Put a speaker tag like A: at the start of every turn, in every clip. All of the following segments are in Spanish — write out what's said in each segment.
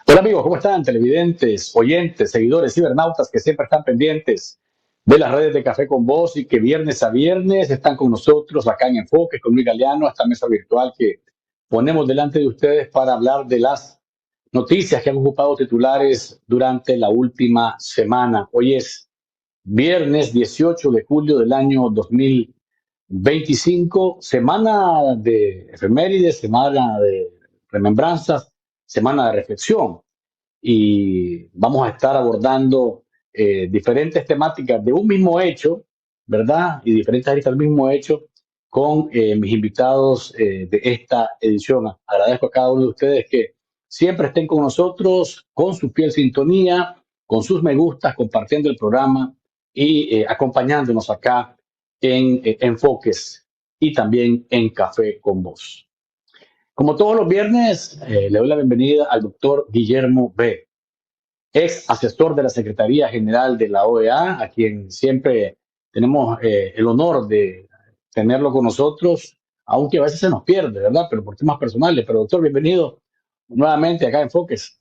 A: Hola amigos, ¿cómo están? Televidentes, oyentes, seguidores, cibernautas que siempre están pendientes de las redes de Café con Voz y que viernes a viernes están con nosotros acá en Enfoque, con Luis Galeano, esta mesa virtual que ponemos delante de ustedes para hablar de las noticias que han ocupado titulares durante la última semana. Hoy es viernes 18 de julio del año 2025, semana de efemérides, semana de remembranzas, semana de reflexión y vamos a estar abordando diferentes temáticas de un mismo hecho, ¿verdad? Y diferentes aristas del mismo hecho con mis invitados de esta edición. Agradezco a cada uno de ustedes que siempre estén con nosotros, con su fiel sintonía, con sus me gustas, compartiendo el programa y acompañándonos acá en Enfoques y también en Café con Voz. Como todos los viernes, le doy la bienvenida al doctor Guillermo B., ex asesor de la Secretaría General de la OEA, a quien siempre tenemos el honor de tenerlo con nosotros, aunque a veces se nos pierde, ¿verdad? Pero por temas personales. Pero doctor, bienvenido nuevamente acá en Enfoques.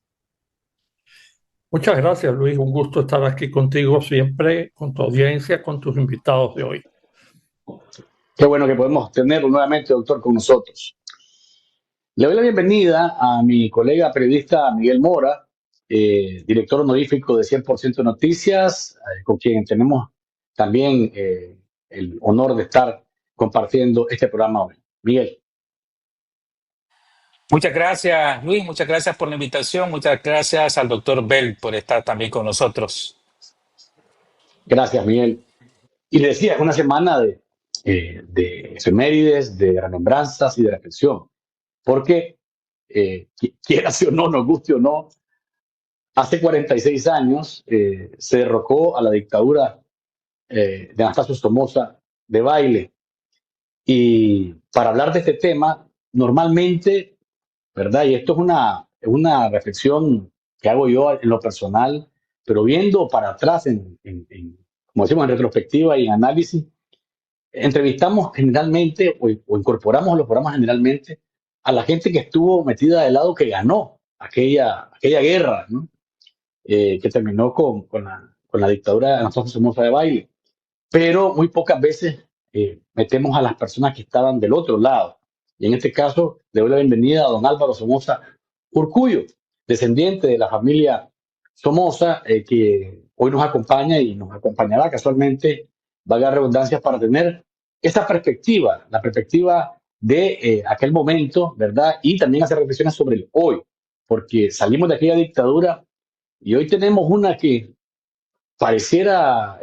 B: Muchas gracias, Luis. Un gusto estar aquí contigo siempre, con tu audiencia, con tus invitados de hoy.
A: Qué bueno que podemos tenerlo nuevamente, doctor, con nosotros. Le doy la bienvenida a mi colega periodista Miguel Mora, director honorífico de 100% Noticias, con quien tenemos también el honor de estar compartiendo este programa hoy. Miguel.
C: Muchas gracias, Luis. Muchas gracias por la invitación. Muchas gracias al doctor Bell por estar también con nosotros.
A: Gracias, Miguel. Y le decía, es una semana de efemérides, de remembranzas y de reflexión, porque quiera o no, nos guste o no, hace 46 años se derrocó a la dictadura de Anastasio Somoza de Baile. Y para hablar de este tema, normalmente, ¿verdad? Y esto es una reflexión que hago yo en lo personal, pero viendo para atrás, como decimos, en retrospectiva y en análisis, entrevistamos generalmente o incorporamos a los programas generalmente a la gente que estuvo metida del lado que ganó aquella guerra, ¿no? Que terminó con la dictadura de Anastasio Somoza de Baile. Pero muy pocas veces metemos a las personas que estaban del otro lado. Y en este caso, le doy la bienvenida a don Álvaro Somoza Urcuyo, descendiente de la familia Somoza, que hoy nos acompaña y nos acompañará casualmente, valga la redundancia, para tener esa perspectiva, la perspectiva de aquel momento, ¿verdad? Y también hacer reflexiones sobre el hoy, porque salimos de aquella dictadura y hoy tenemos una que pareciera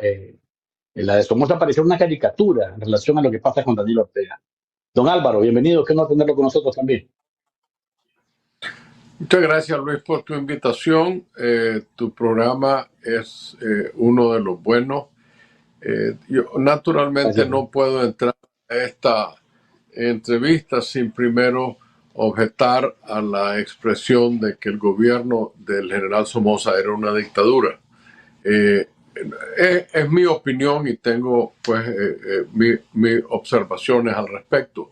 A: la de Somoza parecía una caricatura en relación a lo que pasa con Daniel Ortega. Don Álvaro, bienvenido, qué honor tenerlo con nosotros también.
D: Muchas gracias, Luis, por tu invitación. Tu programa es uno de los buenos. Yo naturalmente
A: Gracias.
D: no puedo entrar a esta entrevista sin primero objetar a la expresión de que el gobierno del general Somoza era una dictadura. Es mi opinión y tengo pues mis observaciones al respecto.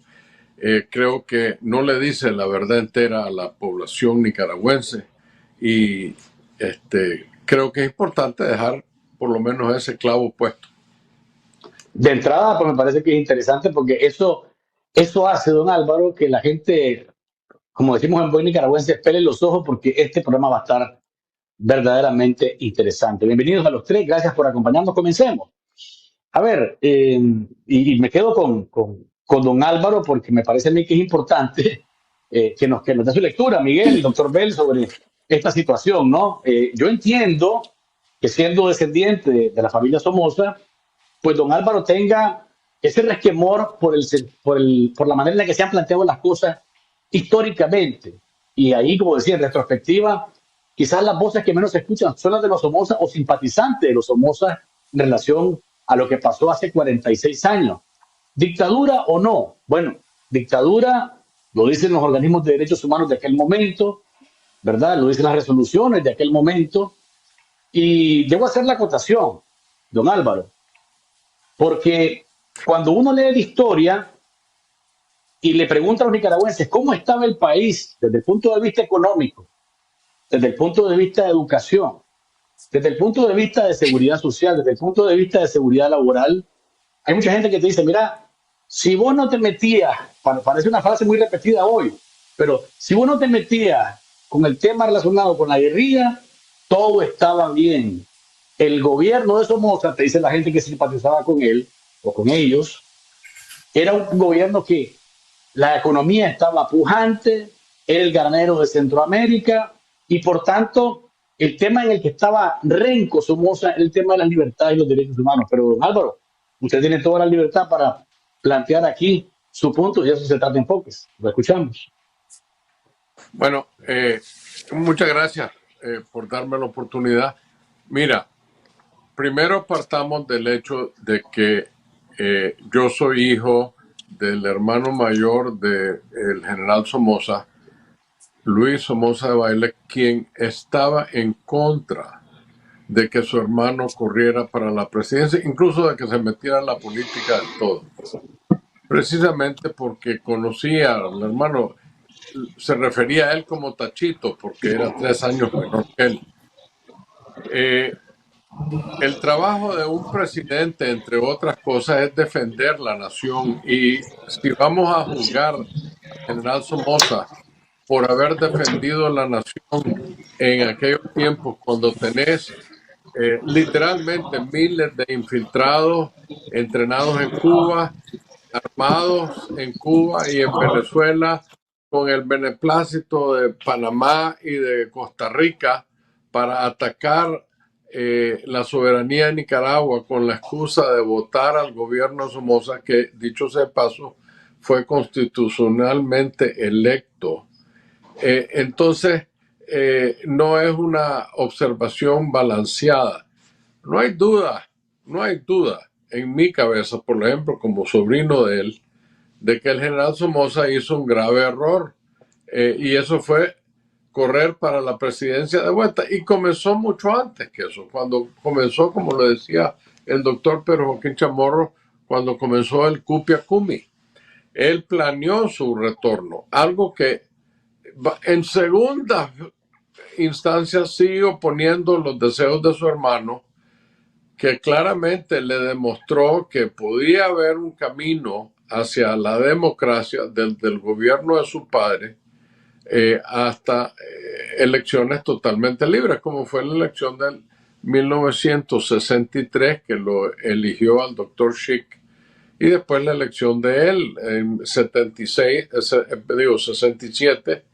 D: Creo que no le dice la verdad entera a la población nicaragüense y creo que es importante dejar por lo menos ese clavo puesto.
A: De entrada, pues me parece que es interesante porque eso hace, don Álvaro, que la gente, como decimos en buen nicaragüense, pele los ojos porque este programa va a estar verdaderamente interesante. Bienvenidos a los tres, gracias por acompañarnos, comencemos. A ver, y me quedo con don Álvaro porque me parece a mí que es importante que nos dé su lectura, Miguel y doctor Bell, sobre esta situación, ¿no? Yo entiendo que siendo descendiente de la familia Somoza, pues don Álvaro tenga ese resquemor por la manera en la que se han planteado las cosas históricamente. Y ahí, como decía, en retrospectiva, quizás las voces que menos se escuchan son las de los Somoza o simpatizantes de los Somoza en relación a lo que pasó hace 46 años. ¿Dictadura o no? Bueno, dictadura lo dicen los organismos de derechos humanos de aquel momento, ¿verdad? Lo dicen las resoluciones de aquel momento. Y debo hacer la acotación, don Álvaro, porque cuando uno lee la historia y le pregunta a los nicaragüenses cómo estaba el país desde el punto de vista económico, desde el punto de vista de educación, desde el punto de vista de seguridad social, desde el punto de vista de seguridad laboral, hay mucha gente que te dice, mira, si vos no te metías, parece una frase muy repetida hoy, pero si vos no te metías con el tema relacionado con la guerrilla, todo estaba bien. El gobierno de Somoza, te dice la gente que simpatizaba con él o con ellos, era un gobierno que la economía estaba pujante, era el granero de Centroamérica y por tanto el tema en el que estaba renco Somoza era el tema de las libertades y los derechos humanos. Pero don Álvaro, usted tiene toda la libertad para plantear aquí su punto y eso se trata de enfoques. Lo escuchamos.
D: Bueno, muchas gracias por darme la oportunidad. Mira, primero partamos del hecho de que yo soy hijo del hermano mayor del general Somoza, Luis Somoza de Baile, quien estaba en contra de que su hermano corriera para la presidencia, incluso de que se metiera en la política del todo. Precisamente porque conocía al hermano, se refería a él como Tachito, porque era 3 años menor que él. El trabajo de un presidente, entre otras cosas, es defender la nación. Y si vamos a juzgar al general Somoza por haber defendido la nación en aquellos tiempos, cuando tenés literalmente miles de infiltrados entrenados en Cuba, armados en Cuba y en Venezuela, con el beneplácito de Panamá y de Costa Rica para atacar la soberanía de Nicaragua con la excusa de votar al gobierno de Somoza, que dicho sea de paso, fue constitucionalmente electo. Entonces, no es una observación balanceada. No hay duda en mi cabeza, por ejemplo, como sobrino de él, de que el general Somoza hizo un grave error. Y eso fue correr para la presidencia de vuelta. Y comenzó mucho antes que eso. Cuando comenzó, como lo decía el doctor Pedro Joaquín Chamorro, cuando comenzó el Cupia Cumi. Él planeó su retorno, algo que en segunda instancia sigue oponiendo los deseos de su hermano, que claramente le demostró que podía haber un camino hacia la democracia desde el gobierno de su padre hasta elecciones totalmente libres, como fue la elección del 1963, que lo eligió al doctor Schick, y después la elección de él en 67,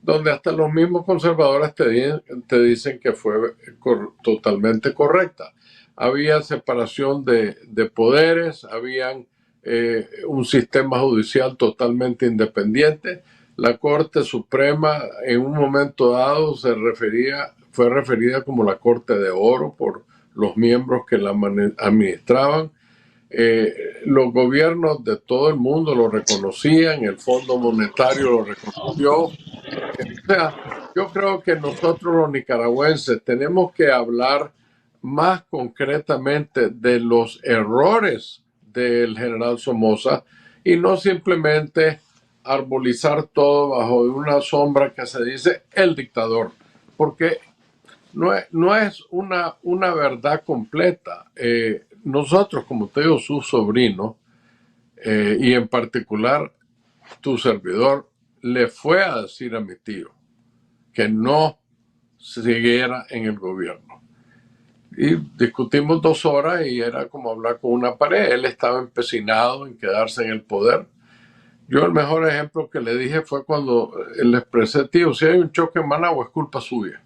D: donde hasta los mismos conservadores te dicen que fue totalmente correcta. Había separación de poderes, habían un sistema judicial totalmente independiente. La Corte Suprema en un momento dado fue referida como la Corte de Oro por los miembros que la administraban. Los gobiernos de todo el mundo lo reconocían, el Fondo Monetario lo reconoció. O sea, yo creo que nosotros los nicaragüenses tenemos que hablar más concretamente de los errores del general Somoza y no simplemente arbolizar todo bajo una sombra que se dice el dictador, porque no es una verdad completa. Nosotros, como te digo, su sobrino, y en particular tu servidor, le fue a decir a mi tío que no siguiera en el gobierno. Y discutimos 2 horas y era como hablar con una pared. Él estaba empecinado en quedarse en el poder. Yo el mejor ejemplo que le dije fue cuando le expresé, tío, si hay un choque en Managua es culpa suya.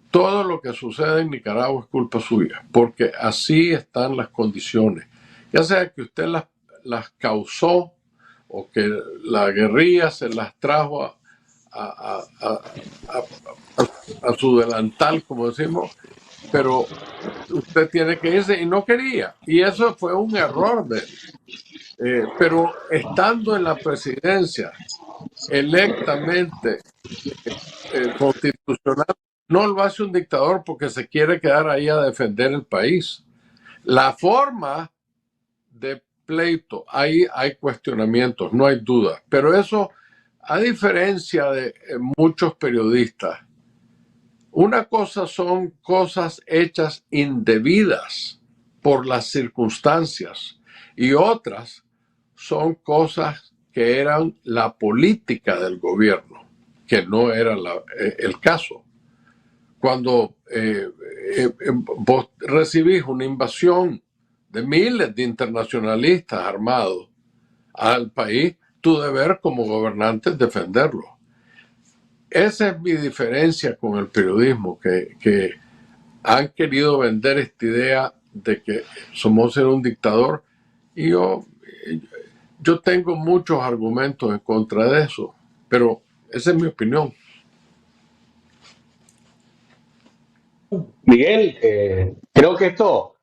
D: Todo lo que sucede en Nicaragua es culpa suya, porque así están las condiciones. Ya sea que usted las causó o que la guerrilla se las trajo a su delantal, como decimos, pero usted tiene que irse y no quería. Y eso fue un error de él. Pero estando en la presidencia electamente constitucional, no lo hace un dictador porque se quiere quedar ahí a defender el país. La forma de pleito, ahí hay cuestionamientos, no hay duda, pero eso, a diferencia de muchos periodistas, una cosa son cosas hechas indebidas por las circunstancias y otras son cosas que eran la política del gobierno, que no era el caso. Cuando vos recibís una invasión de miles de internacionalistas armados al país, tu deber como gobernante es defenderlo. Esa es mi diferencia con el periodismo, que han querido vender esta idea de que Somoza era un dictador, y yo tengo muchos argumentos en contra de eso, pero esa es mi opinión.
A: Miguel, creo que esto,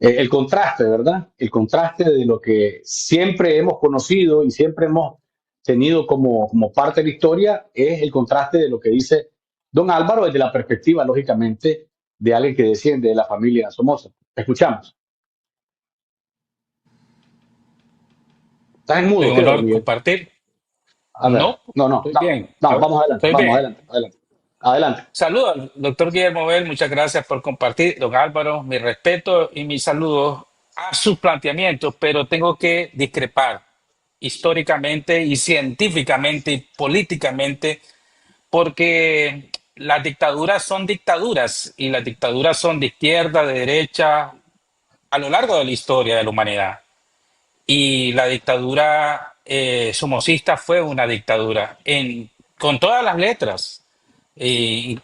A: el contraste, ¿verdad? El contraste de lo que siempre hemos conocido y siempre hemos tenido como parte de la historia es el contraste de lo que dice don Álvaro desde la perspectiva, lógicamente, de alguien que desciende de la familia Somoza. Escuchamos. Estás en
C: Un
A: mudo, creo,
C: honor
A: Miguel.
C: compartir.
A: A ver,
C: No,
A: no,
C: estoy bien.
A: vamos adelante,
C: Estoy bien.
A: adelante. Adelante.
C: Saludos al doctor Guillermo Bell, muchas gracias por compartir. Don Álvaro, mi respeto y mis saludos a sus planteamientos, pero tengo que discrepar históricamente y científicamente y políticamente, porque las dictaduras son dictaduras y las dictaduras son de izquierda, de derecha, a lo largo de la historia de la humanidad. Y la dictadura somocista fue una dictadura con todas las letras. Y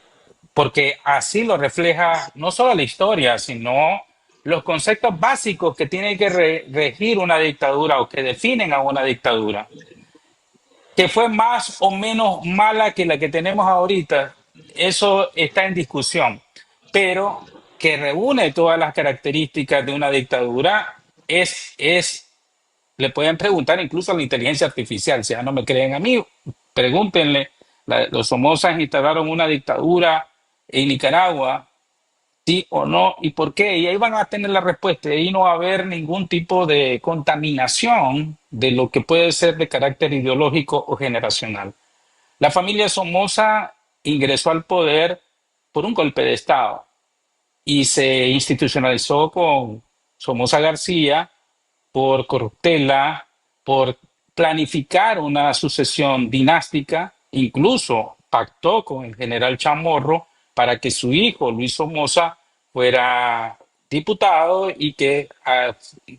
C: porque así lo refleja no solo la historia, sino los conceptos básicos que tienen que regir una dictadura o que definen a una dictadura, que fue más o menos mala que la que tenemos ahorita, eso está en discusión, pero que reúne todas las características de una dictadura le pueden preguntar incluso a la inteligencia artificial, si ya no me creen a mí, pregúntenle. Los Somozas instalaron una dictadura en Nicaragua, sí o no, y por qué, y ahí van a tener la respuesta, y ahí no va a haber ningún tipo de contaminación de lo que puede ser de carácter ideológico o generacional. La familia Somoza ingresó al poder por un golpe de Estado y se institucionalizó con Somoza García por corruptela, por planificar una sucesión dinástica, incluso pactó con el general Chamorro para que su hijo Luis Somoza fuera diputado y que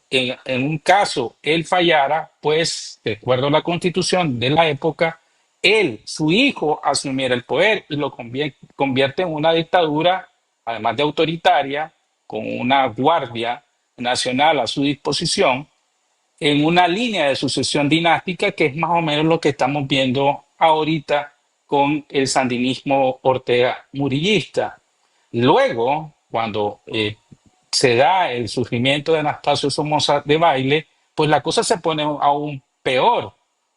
C: en un caso él fallara, pues de acuerdo a la constitución de la época, su hijo asumiera el poder y lo convierte en una dictadura, además de autoritaria, con una guardia nacional a su disposición, en una línea de sucesión dinástica que es más o menos lo que estamos viendo ahorita con el sandinismo Ortega murillista. Luego, cuando se da el surgimiento de Anastasio Somoza Debayle, pues la cosa se pone aún peor,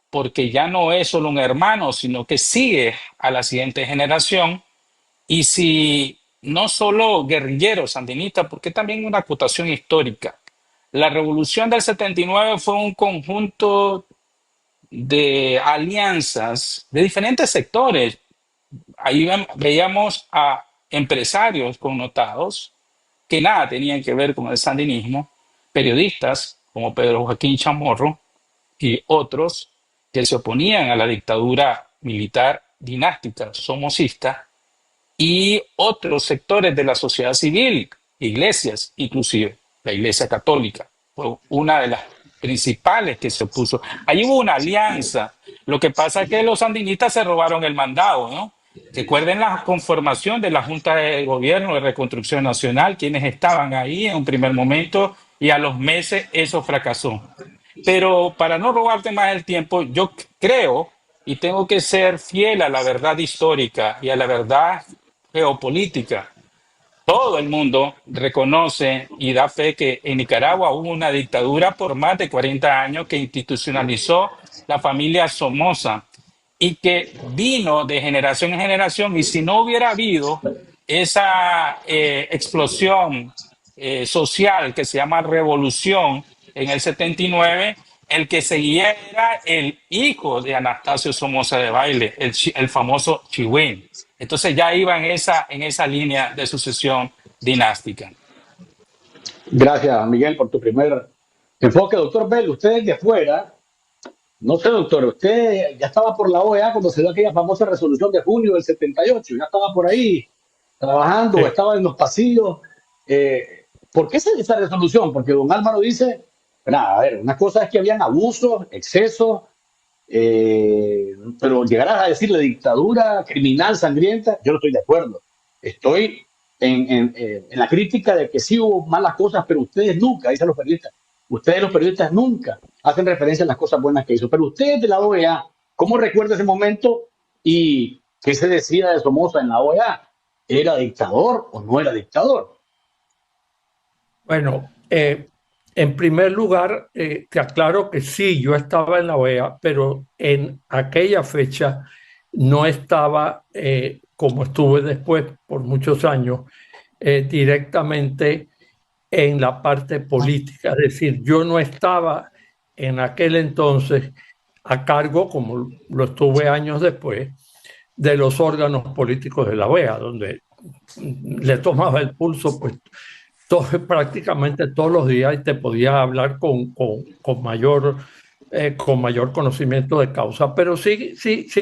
C: porque ya no es solo un hermano, sino que sigue a la siguiente generación. Y si no solo guerrilleros sandinistas, porque también una acotación histórica. La revolución del 79 fue un conjunto de alianzas de diferentes sectores. Ahí veíamos a empresarios connotados que nada tenían que ver con el sandinismo, periodistas como Pedro Joaquín Chamorro y otros que se oponían a la dictadura militar dinástica somocista, y otros sectores de la sociedad civil, iglesias, inclusive la Iglesia Católica, fue una de las principales que se opuso. Ahí hubo una alianza. Lo que pasa es que los sandinistas se robaron el mandado, ¿no? Recuerden la conformación de la Junta de Gobierno de Reconstrucción Nacional, quienes estaban ahí en un primer momento, y a los meses eso fracasó. Pero para no robarte más el tiempo, yo creo y tengo que ser fiel a la verdad histórica y a la verdad geopolítica. Todo el mundo reconoce y da fe que en Nicaragua hubo una dictadura por más de 40 años que institucionalizó la familia Somoza y que vino de generación en generación. Y si no hubiera habido esa explosión social que se llama revolución en el 79, el que seguía era el hijo de Anastasio Somoza de Baile, el famoso Chihuín. Entonces ya iba en esa línea de sucesión dinástica.
A: Gracias, Miguel, por tu primer enfoque. Doctor Bell, usted es de fuera. No sé, doctor, usted ya estaba por la OEA cuando se dio aquella famosa resolución de junio del 78. Ya estaba por ahí trabajando,
B: Sí.
A: estaba en los pasillos. ¿Por qué esa resolución? Porque don Álvaro dice, nada, a ver, una cosa es que habían abusos, excesos, pero llegar a decirle dictadura criminal, sangrienta, yo no estoy de acuerdo. Estoy en la crítica de que sí hubo malas cosas, pero ustedes nunca, dicen los periodistas nunca hacen referencia a las cosas buenas que hizo. Pero ustedes de la OEA, ¿cómo recuerda ese momento y qué se decía de Somoza en la OEA? ¿Era dictador o no era dictador?
B: Bueno, en primer lugar, te aclaro que sí, yo estaba en la OEA, pero en aquella fecha no estaba, como estuve después por muchos años, directamente en la parte política. Es decir, yo no estaba en aquel entonces a cargo, como lo estuve años después, de los órganos políticos de la OEA, donde le tomaba el pulso, pues prácticamente todos los días y te podía hablar con mayor conocimiento de causa. Pero sí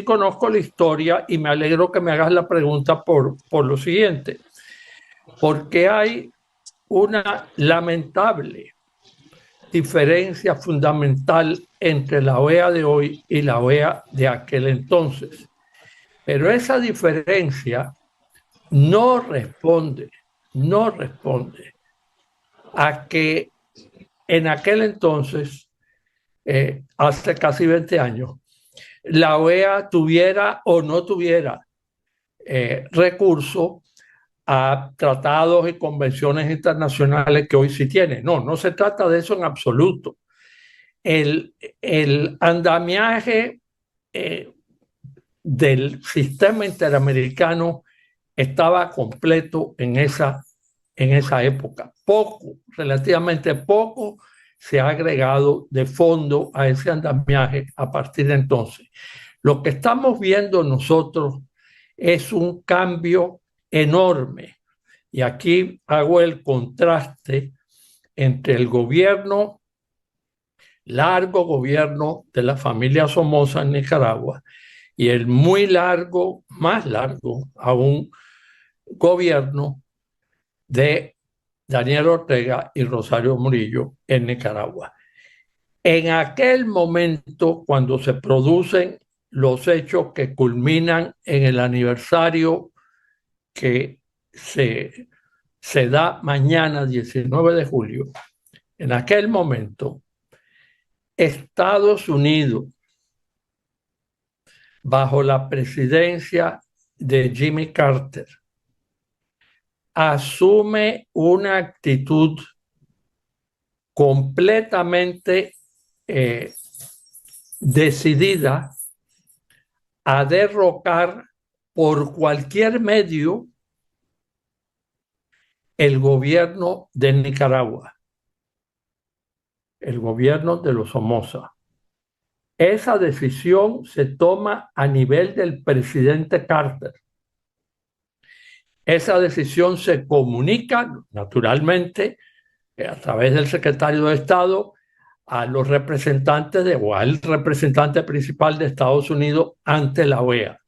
B: conozco la historia y me alegro que me hagas la pregunta por lo siguiente, porque hay una lamentable diferencia fundamental entre la OEA de hoy y la OEA de aquel entonces. Pero esa diferencia no responde, no responde a que en aquel entonces, hace casi 20 años, la OEA tuviera o no tuviera recurso a tratados y convenciones internacionales que hoy sí tiene. No, no se trata de eso en absoluto. El andamiaje del sistema interamericano estaba completo en esa época. Poco, relativamente poco, se ha agregado de fondo a ese andamiaje a partir de entonces. Lo que estamos viendo nosotros es un cambio enorme. Y aquí hago el contraste entre el gobierno, largo gobierno de la familia Somoza en Nicaragua y el muy largo, más largo aún, gobierno de Daniel Ortega y Rosario Murillo en Nicaragua. En aquel momento, cuando se producen los hechos que culminan en el aniversario que se da mañana, 19 de julio, en aquel momento, Estados Unidos, bajo la presidencia de Jimmy Carter, asume una actitud completamente decidida a derrocar por cualquier medio el gobierno de Nicaragua, el gobierno de los Somoza. Esa decisión se toma a nivel del presidente Carter. Esa decisión se comunica naturalmente a través del secretario de Estado a los representantes o al representante principal de Estados Unidos ante la OEA.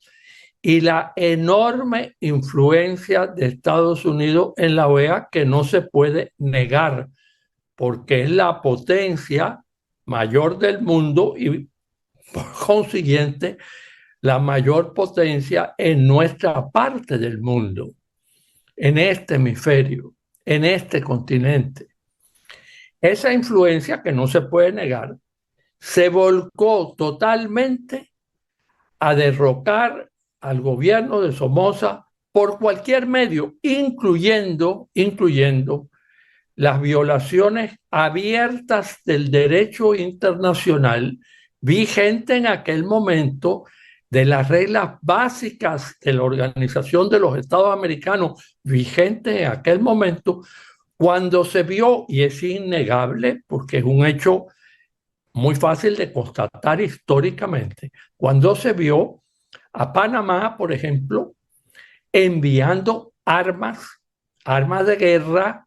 B: Y la enorme influencia de Estados Unidos en la OEA que no se puede negar, porque es la potencia mayor del mundo y por consiguiente la mayor potencia en nuestra parte del mundo, en este hemisferio, en este continente. Esa influencia que no se puede negar se volcó totalmente a derrocar al gobierno de Somoza por cualquier medio, incluyendo las violaciones abiertas del derecho internacional vigente en aquel momento, de las reglas básicas de la Organización de los Estados Americanos vigentes en aquel momento, cuando se vio, y es innegable porque es un hecho muy fácil de constatar históricamente, cuando se vio a Panamá, por ejemplo, enviando armas de guerra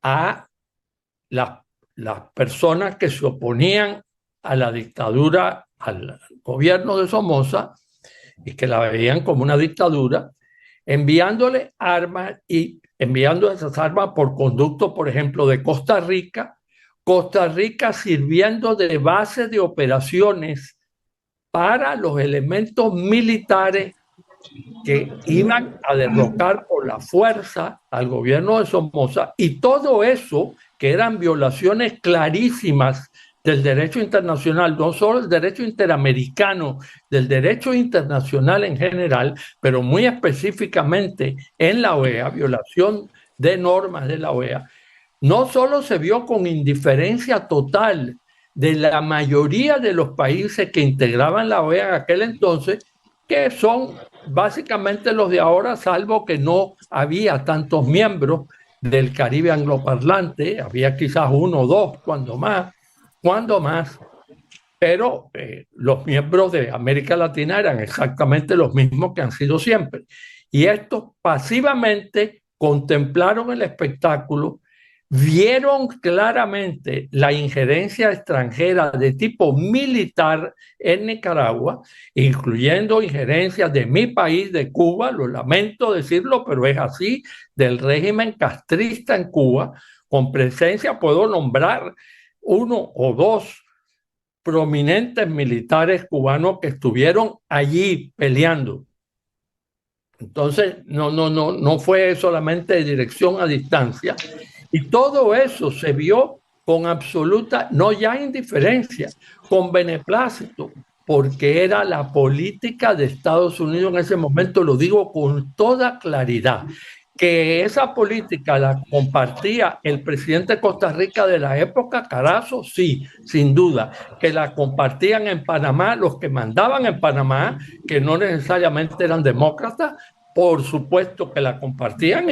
B: a las personas que se oponían a la dictadura, al gobierno de Somoza, y que la veían como una dictadura, enviándole armas y enviando esas armas por conducto, por ejemplo, de Costa Rica sirviendo de base de operaciones para los elementos militares que iban a derrocar por la fuerza al gobierno de Somoza, y todo eso que eran violaciones clarísimas del derecho internacional, no solo el derecho interamericano, del derecho internacional en general, pero muy específicamente en la OEA, violación de normas de la OEA. No solo se vio con indiferencia total de la mayoría de los países que integraban la OEA en aquel entonces, que son básicamente los de ahora, salvo que no había tantos miembros del Caribe angloparlante, había quizás uno o dos, cuando más, pero los miembros de América Latina eran exactamente los mismos que han sido siempre. Y estos pasivamente contemplaron el espectáculo, vieron claramente la injerencia extranjera de tipo militar en Nicaragua, incluyendo injerencias de mi país, de Cuba, lo lamento decirlo, pero es así, del régimen castrista en Cuba, con presencia, puedo nombrar uno o dos prominentes militares cubanos que estuvieron allí peleando. Entonces, no fue solamente de dirección a distancia. Y todo eso se vio con absoluta, no ya indiferencia, con beneplácito, porque era la política de Estados Unidos en ese momento, lo digo con toda claridad. Que esa política la compartía el presidente de Costa Rica de la época, Carazo, sí, sin duda. Que la compartían en Panamá los que mandaban en Panamá, que no necesariamente eran demócratas, por supuesto que la compartían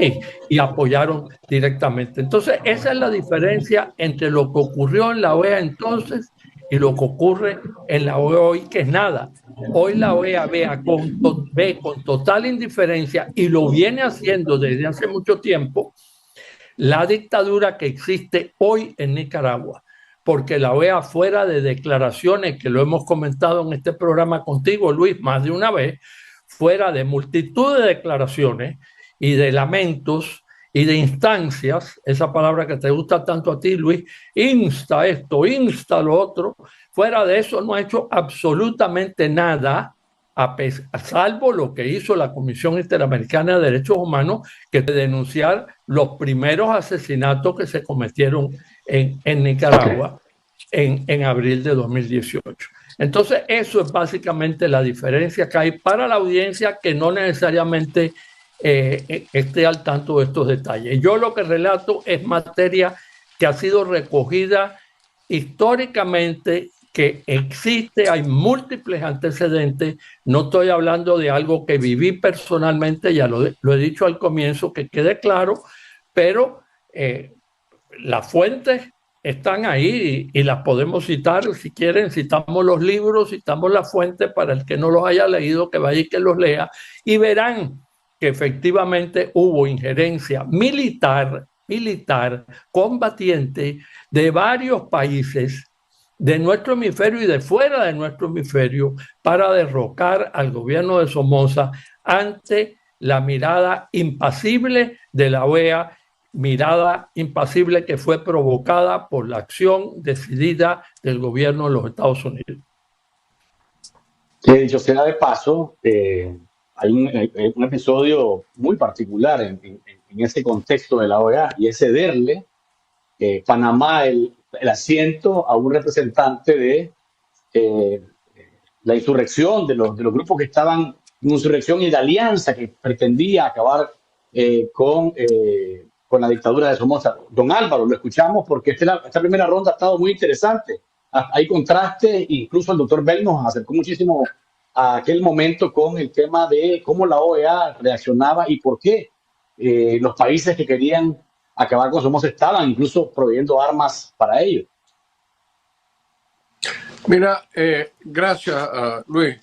B: y apoyaron directamente. Entonces, esa es la diferencia entre lo que ocurrió en la OEA entonces y lo que ocurre en la OEA hoy, que es nada. Hoy la OEA ve con total indiferencia, y lo viene haciendo desde hace mucho tiempo, la dictadura que existe hoy en Nicaragua. Porque la OEA, fuera de declaraciones, que lo hemos comentado en este programa contigo, Luis, más de una vez, fuera de multitud de declaraciones y de lamentos y de instancias, esa palabra que te gusta tanto a ti, Luis, insta esto, insta lo otro, fuera de eso no ha hecho absolutamente nada, a salvo lo que hizo la Comisión Interamericana de Derechos Humanos, que es denunciar los primeros asesinatos que se cometieron en Nicaragua en abril de 2018. Entonces, eso es básicamente la diferencia que hay para la audiencia que no necesariamente esté al tanto de estos detalles. Yo lo que relato es materia que ha sido recogida históricamente, que existe, hay múltiples antecedentes. No estoy hablando de algo que viví personalmente, ya lo he dicho al comienzo, que quede claro, pero las fuentes están ahí y las podemos citar. Si quieren, citamos los libros, citamos las fuentes para el que no los haya leído, que vaya y que los lea, y verán que efectivamente hubo injerencia militar, combatiente de varios países de nuestro hemisferio y de fuera de nuestro hemisferio para derrocar al gobierno de Somoza ante la mirada impasible de la OEA, mirada impasible que fue provocada por la acción decidida del gobierno de los Estados Unidos.
A: Que dicho sea de paso, hay un episodio muy particular en ese contexto de la OEA, y es cederle Panamá el asiento a un representante de la insurrección de los grupos que estaban en insurrección y de alianza que pretendía acabar con la dictadura de Somoza. Don Álvaro, lo escuchamos porque esta primera ronda ha estado muy interesante. Hay contraste, incluso el doctor Bell nos acercó muchísimo a aquel momento con el tema de cómo la OEA reaccionaba y por qué los países que querían acabar con Somoza estaban incluso proveyendo armas para ello.
D: Mira, gracias, Luis.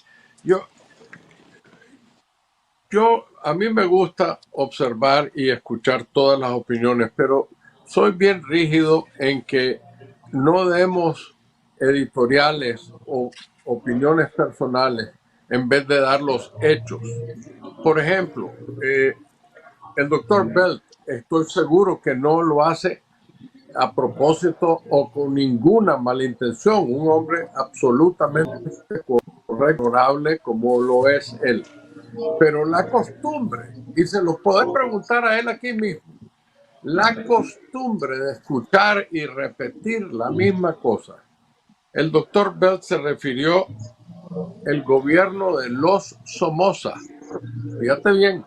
D: A mí me gusta observar y escuchar todas las opiniones, pero soy bien rígido en que no demos editoriales o opiniones personales en vez de dar los hechos. Por ejemplo, el doctor Belt, estoy seguro que no lo hace a propósito o con ninguna mala intención. Un hombre absolutamente correcto, honorable como lo es él. Pero la costumbre, y se lo puede preguntar a él aquí mismo, la costumbre de escuchar y repetir la misma cosa. El doctor Belt se refirió al gobierno de los Somoza. Fíjate bien,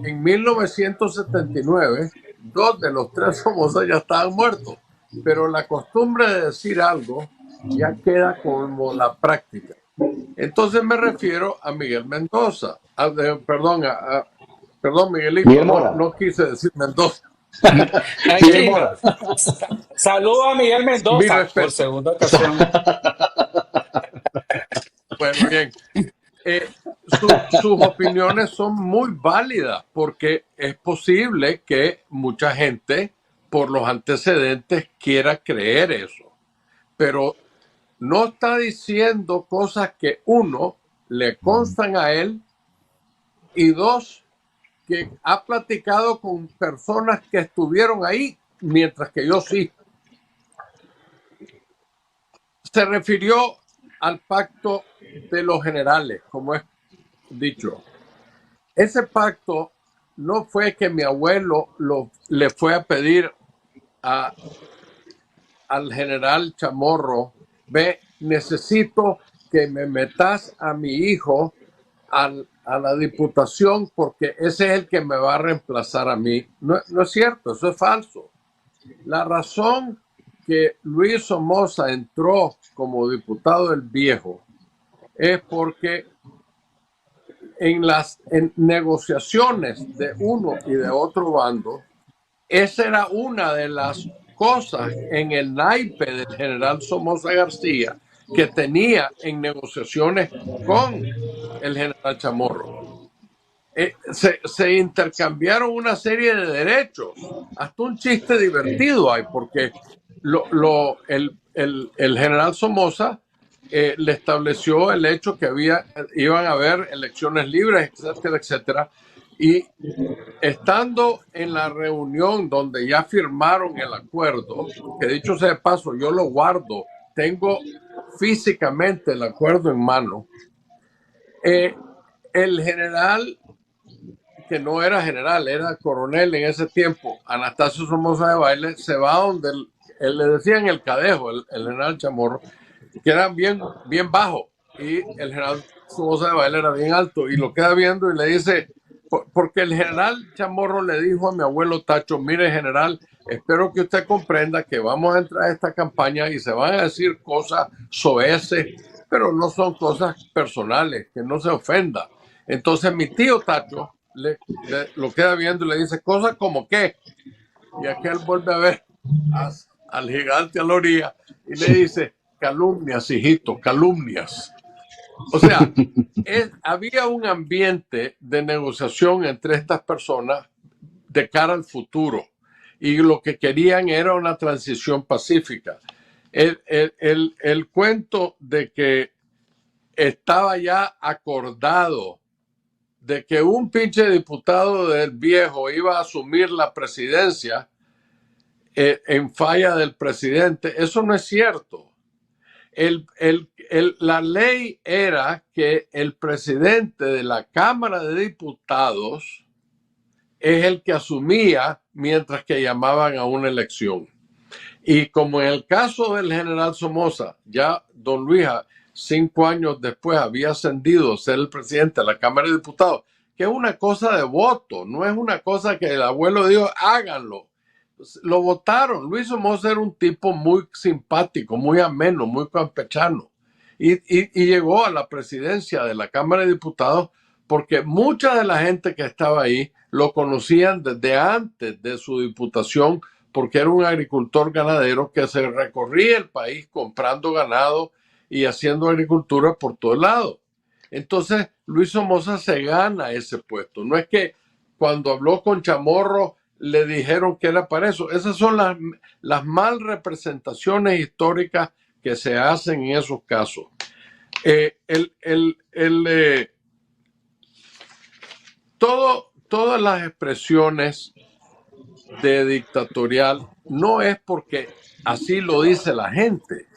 D: en 1979, 2 de los 3 Somoza ya estaban muertos, pero la costumbre de decir algo ya queda como la práctica. Entonces me refiero a Miguel Mendoza, perdón Miguelito,
A: Miguel Mora.
D: no quise decir Mendoza.
A: Miguel Mora.
C: Saludo a Miguel Mendoza por segunda ocasión.
D: Bueno, bien. Sus opiniones son muy válidas porque es posible que mucha gente por los antecedentes quiera creer eso, pero no está diciendo cosas que uno, le constan a él y dos, que ha platicado con personas que estuvieron ahí, mientras que yo sí. Se refirió al pacto de los generales, como es dicho. Ese pacto no fue que mi abuelo le fue a pedir al general Chamorro, ve, necesito que me metas a mi hijo a la diputación porque ese es el que me va a reemplazar a mí. No es cierto, eso es falso. La razón que Luis Somoza entró como diputado del Viejo es porque en las negociaciones de uno y de otro bando, esa era una de las cosas en el naipe del general Somoza García que tenía en negociaciones con el general Chamorro. Se intercambiaron una serie de derechos, hasta un chiste divertido hay, porque el general Somoza le estableció el hecho que iban a haber elecciones libres, etcétera, etcétera, y estando en la reunión donde ya firmaron el acuerdo, que dicho sea de paso, yo lo guardo, tengo físicamente el acuerdo en mano, el general, que no era general, era coronel en ese tiempo, Anastasio Somoza de Baile, se va donde él le decían el cadejo, el general Chamorro, que era bien bajo, y el general Somoza de Baile era bien alto, y lo queda viendo y le dice, porque el general Chamorro le dijo a mi abuelo Tacho, mire general, espero que usted comprenda que vamos a entrar a esta campaña y se van a decir cosas soeces, pero no son cosas personales, que no se ofenda. Entonces mi tío Tacho lo queda viendo y le dice, cosas como qué, y aquel vuelve a ver al gigante a la orilla y le dice, calumnias, hijito, calumnias. O sea, había un ambiente de negociación entre estas personas de cara al futuro y lo que querían era una transición pacífica. El cuento de que estaba ya acordado de que un pinche diputado del Viejo iba a asumir la presidencia en falla del presidente, eso no es cierto. La ley era que el presidente de la Cámara de Diputados es el que asumía mientras que llamaban a una elección. Y como en el caso del general Somoza, ya don Luis 5 años después había ascendido a ser el presidente de la Cámara de Diputados, que es una cosa de voto, no es una cosa que el abuelo dijo, háganlo. Lo votaron. Luis Somoza era un tipo muy simpático, muy ameno, muy campechano. Y llegó a la presidencia de la Cámara de Diputados porque mucha de la gente que estaba ahí lo conocían desde antes de su diputación, porque era un agricultor ganadero que se recorría el país comprando ganado y haciendo agricultura por todo el lado. Entonces, Luis Somoza se gana ese puesto. No es que cuando habló con Chamorro le dijeron que era para eso. Esas son las mal representaciones históricas que se hacen en esos casos. Todas las expresiones de dictatorial no es porque así lo dice la gente.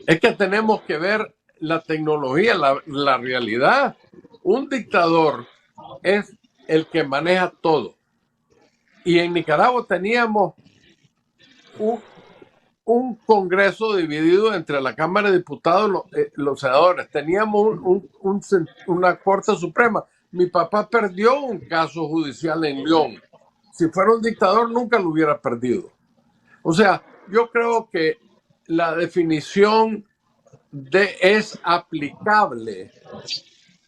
D: Es que tenemos que ver la tecnología, la realidad. Un dictador es el que maneja todo. Y en Nicaragua teníamos un Congreso dividido entre la Cámara de Diputados y los senadores. Teníamos una Corte Suprema. Mi papá perdió un caso judicial en León. Si fuera un dictador, nunca lo hubiera perdido. O sea, yo creo que la definición es aplicable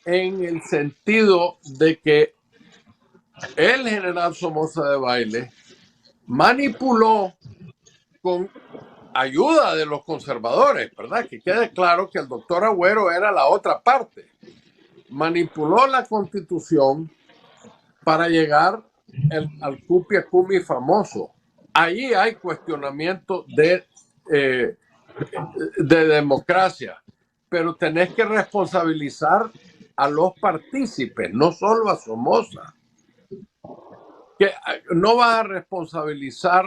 D: en el sentido de que el general Somoza de Baile manipuló con ayuda de los conservadores, ¿verdad? Que quede claro que el doctor Agüero era la otra parte. Manipuló la Constitución para llegar al cupia cumi famoso. Ahí hay cuestionamiento de democracia, pero tenés que responsabilizar a los partícipes, no solo a Somoza. Que no vas a responsabilizar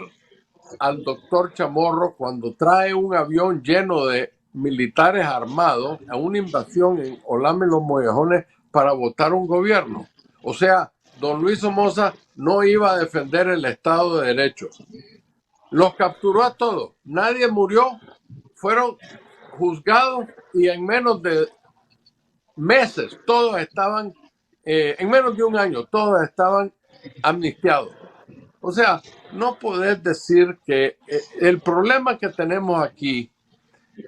D: al doctor Chamorro cuando trae un avión lleno de militares armados a una invasión en Olame Los Mollejones para votar un gobierno. O sea, don Luis Somoza no iba a defender el Estado de Derecho. Los capturó a todos, nadie murió, fueron juzgados y en menos de meses todos estaban, en menos de un año, todos estaban amnistiados. O sea, no podés decir que el problema que tenemos aquí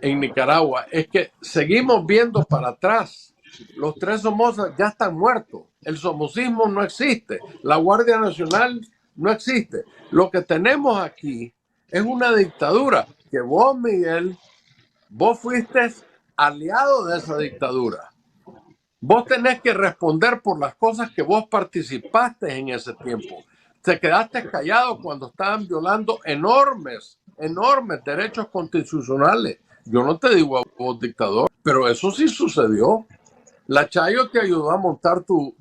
D: en Nicaragua es que seguimos viendo para atrás. Los tres Somozas ya están muertos. El somocismo no existe. La Guardia Nacional no existe. Lo que tenemos aquí es una dictadura que vos, Miguel, vos fuiste aliado de esa dictadura. Vos tenés que responder por las cosas que vos participaste en ese tiempo. Te quedaste callado cuando estaban violando enormes derechos constitucionales. Yo no te digo a vos dictador, pero eso sí sucedió. La Chayo te ayudó a montar tu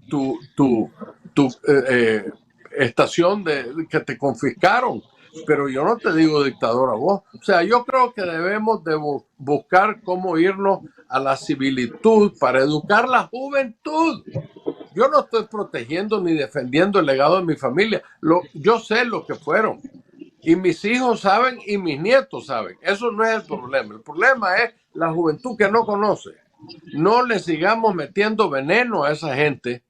D: estación que te confiscaron, pero yo no te digo dictador a vos. O sea, yo creo que debemos de buscar cómo irnos a la civilitud para educar la juventud. Yo no estoy protegiendo ni defendiendo el legado de mi familia. Yo sé lo que fueron. Y mis hijos saben y mis nietos saben. Eso no es el problema. El problema es la juventud que no conoce. No le sigamos metiendo veneno a esa gente,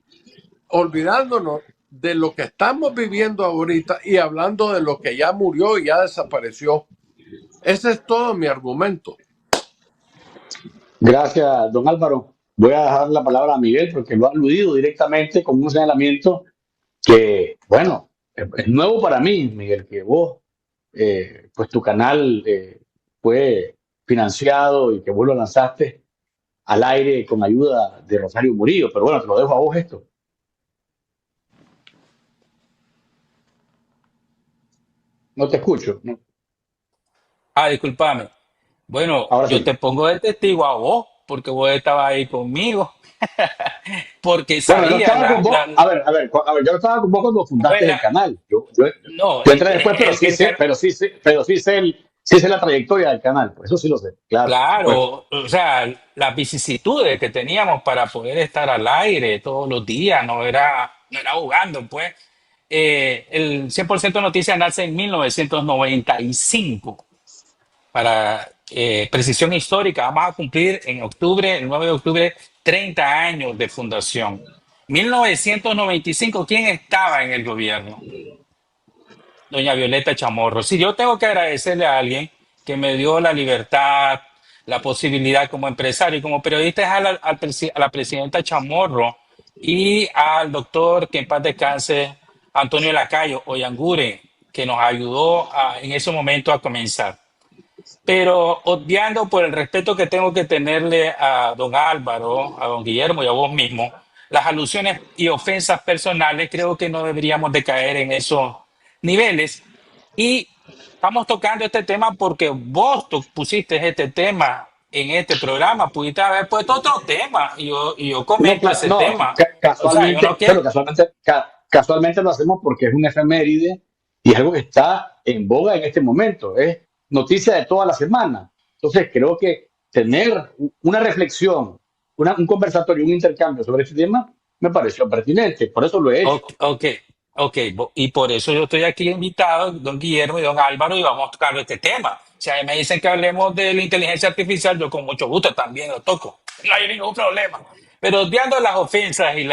D: olvidándonos de lo que estamos viviendo ahorita y hablando de lo que ya murió y ya desapareció. Ese es todo mi argumento.
A: Gracias, don Álvaro. Voy a dejar la palabra a Miguel porque lo ha aludido directamente con un señalamiento que, bueno, es nuevo para mí, Miguel, que vos, pues tu canal fue financiado y que vos lo lanzaste al aire con ayuda de Rosario Murillo. Pero bueno, te lo dejo a vos esto. No te escucho, ¿no?
C: Discúlpame. Bueno,
A: Ahora
C: yo
A: sí.
C: te pongo de testigo a vos, porque vos estabas ahí conmigo, porque
A: Bueno, yo no
C: sabía
A: estaba con vos. Yo no estaba con vos cuando
C: a ver,
A: fundaste el canal.
C: no,
A: Yo entré después, pero sí
C: el
A: sé, sí sé la trayectoria del canal. Pues eso sí lo sé, claro, por supuesto.
C: claro, o sea, las vicisitudes que teníamos para poder estar al aire todos los días, no era jugando, pues. El 100% Noticias nace en 1995 para precisión histórica. Vamos a cumplir en octubre, el 9 de octubre, 30 años de fundación. 1995, ¿quién estaba en el gobierno? Doña Violeta Chamorro. Si yo tengo que agradecerle a alguien que me dio la libertad, la posibilidad como empresario y como periodista, es a la presidenta Chamorro y al doctor, que en paz descanse, Antonio Lacayo Oyangure, que nos ayudó en ese momento a comenzar. Pero obviando por el respeto que tengo que tenerle a don Álvaro, a don Guillermo y a vos mismo, las alusiones y ofensas personales, creo que no deberíamos de caer en esos niveles. Y estamos tocando este tema porque vos pusiste este tema en este programa, pudiste haber puesto otro tema y yo
A: No,
C: comento ese
A: no,
C: tema. O sea, yo no
A: casualmente,
C: quiero.
A: pero casualmente lo hacemos porque es una efeméride y es algo que está en boga en este momento. Es noticia de toda la semana. Entonces, creo que tener una reflexión, un conversatorio, un intercambio sobre este tema me pareció pertinente. Por eso lo he hecho.
C: Ok, ok, ok. Y por eso yo estoy aquí invitado, don Guillermo y don Álvaro, y vamos a tocar este tema. Si a mí me dicen que hablemos de la inteligencia artificial, yo con mucho gusto también lo toco. No hay ningún problema. Pero obviando las ofensas y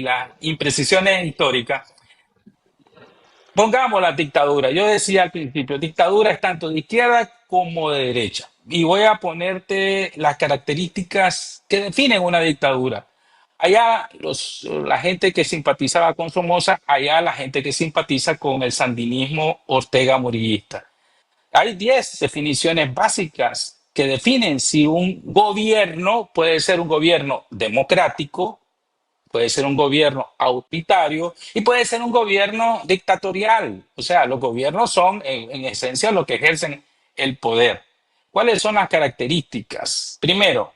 C: las imprecisiones históricas, pongamos la dictadura. Yo decía al principio, dictadura es tanto de izquierda como de derecha. Y voy a ponerte las características que definen una dictadura. Allá la gente que simpatizaba con Somoza, allá la gente que simpatiza con el sandinismo Ortega Murillista. Hay 10 definiciones básicas que definen si un gobierno puede ser un gobierno democrático, puede ser un gobierno autoritario y puede ser un gobierno dictatorial. O sea, los gobiernos son en esencia los que ejercen el poder. ¿Cuáles son las características? Primero,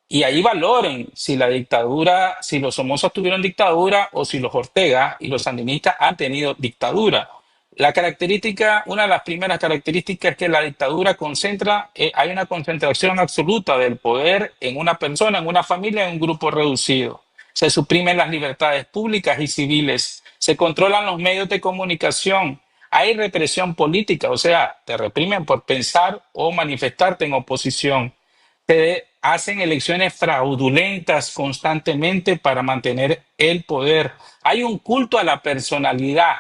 C: y ahí valoren si la dictadura, si los Somozas tuvieron dictadura o si los Ortega y los sandinistas han tenido dictadura. La característica, una de las primeras características es que la dictadura concentra, hay una concentración absoluta del poder en una persona, en una familia, en un grupo reducido. Se suprimen las libertades públicas y civiles, se controlan los medios de comunicación, hay represión política, o sea, te reprimen por pensar o manifestarte en oposición. Se hacen elecciones fraudulentas constantemente para mantener el poder. Hay un culto a la personalidad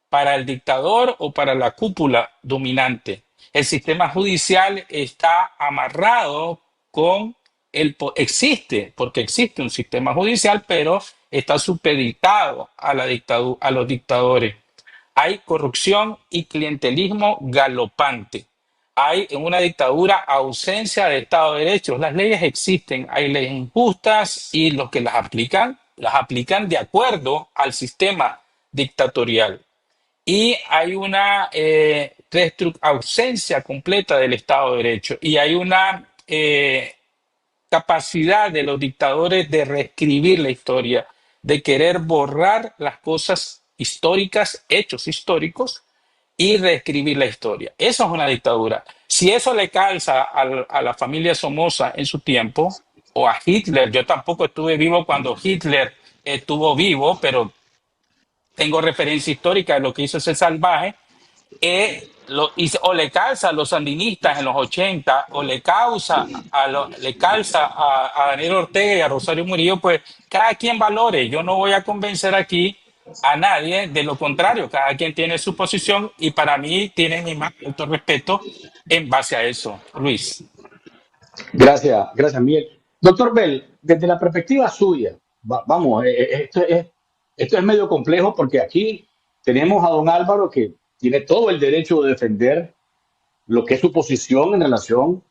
C: para el dictador o para la cúpula dominante. El sistema judicial está amarrado con existe, porque existe un sistema judicial, pero está supeditado a la dictadura, a los dictadores. Hay corrupción y clientelismo galopante. Hay en una dictadura ausencia de Estado de Derecho. Las leyes existen, hay leyes injustas y los que las aplican de acuerdo al sistema dictatorial. Y hay una ausencia completa del Estado de Derecho y hay una capacidad de los dictadores de reescribir la historia, de querer borrar las cosas históricas, hechos históricos, y reescribir la historia. Eso es una dictadura. Si eso le calza a la familia Somoza en su tiempo, o a Hitler, yo tampoco estuve vivo cuando Hitler estuvo vivo, pero tengo referencia histórica de lo que hizo ese salvaje, o le calza a los sandinistas en los 80 o le calza a Daniel Ortega y a Rosario Murillo, pues cada quien valore. Yo no voy a convencer aquí a nadie de lo contrario, cada quien tiene su posición y para mí tiene mi más alto respeto en base a eso. Luis.
A: Gracias, Miguel. Doctor Bell, desde la perspectiva suya, vamos, esto es medio complejo porque aquí tenemos a don Álvaro que tiene todo el derecho de defender lo que es su posición en relación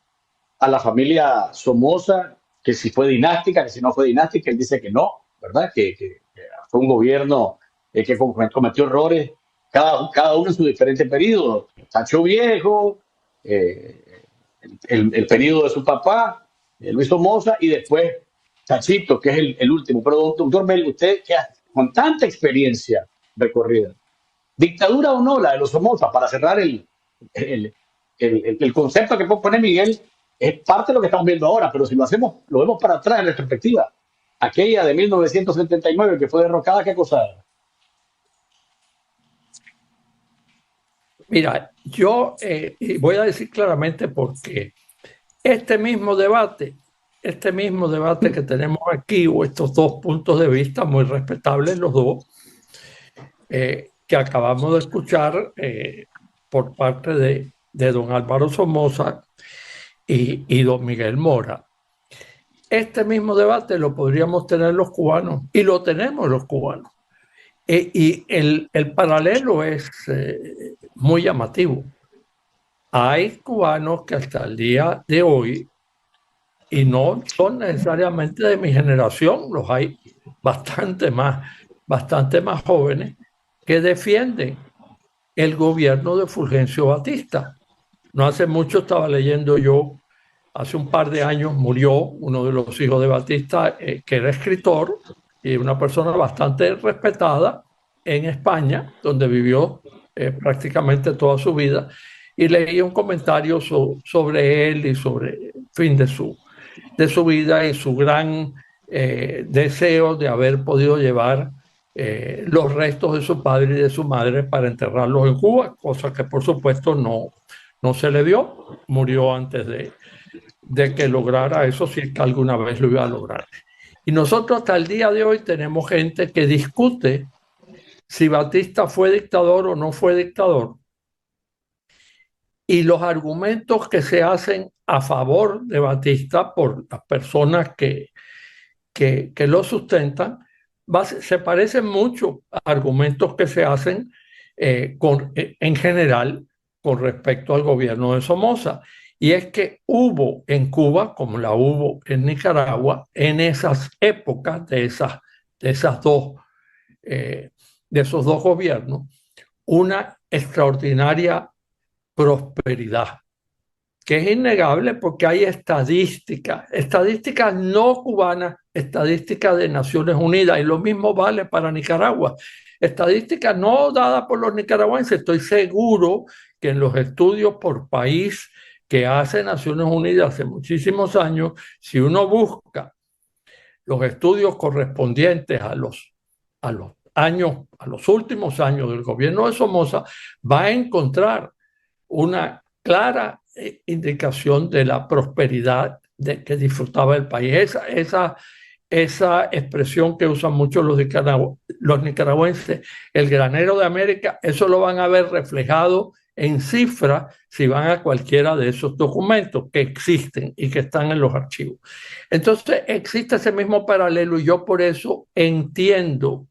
A: a la familia Somoza, que si fue dinástica, que si no fue dinástica, él dice que no, ¿verdad? Que fue un gobierno que cometió errores, cada uno en su diferente periodo. Sancho Viejo, eh, el periodo de su papá, Luis Somoza, y después Chachito, que es el último. Pero, doctor Bell, usted que con tanta experiencia recorrida, dictadura o no la de los Somoza, para cerrar el, el concepto que pone Miguel, es parte de lo que estamos viendo ahora, pero si lo hacemos, lo vemos para atrás en retrospectiva. Aquella de 1979 que fue derrocada, ¿qué cosa?
B: Mira, yo y voy a decir claramente por qué. Este mismo debate, este mismo debate que tenemos aquí, o estos dos puntos de vista muy respetables los dos, que acabamos de escuchar por parte de don Álvaro Somoza y don Miguel Mora. Este mismo debate lo podríamos tener los cubanos y lo tenemos los cubanos. Y el paralelo es muy llamativo. Hay cubanos que hasta el día de hoy, y no son necesariamente de mi generación, los hay bastante más jóvenes, que defienden el gobierno de Fulgencio Batista. No hace mucho estaba leyendo yo, hace un par de años murió uno de los hijos de Batista, que era escritor y una persona bastante respetada en España, donde vivió prácticamente toda su vida, y leí un comentario sobre él y sobre el fin de su vida y su gran deseo de haber podido llevar los restos de su padre y de su madre para enterrarlos en Cuba, cosa que por supuesto no se le dio, murió antes de que lograra eso, si es que alguna vez lo iba a lograr. Y nosotros hasta el día de hoy tenemos gente que discute si Batista fue dictador o no fue dictador, y los argumentos que se hacen a favor de Batista por las personas que lo sustentan se parecen mucho a argumentos que se hacen en general con respecto al gobierno de Somoza. Y es que hubo en Cuba, como la hubo en Nicaragua, en esas épocas de esas dos, de esos dos gobiernos, una extraordinaria prosperidad, que es innegable porque hay estadísticas no cubanas, estadísticas de Naciones Unidas, y lo mismo vale para Nicaragua. Estadísticas no dadas por los nicaragüenses. Estoy seguro que en los estudios por país que hace Naciones Unidas hace muchísimos años, si uno busca los estudios correspondientes a los años, a los últimos años del gobierno de Somoza, va a encontrar una clara indicación de la prosperidad que disfrutaba el país. Esa expresión que usan mucho los nicaragüenses, el granero de América, eso lo van a ver reflejado en cifras si van a cualquiera de esos documentos que existen y que están en los archivos. Entonces existe ese mismo paralelo, y yo por eso entiendo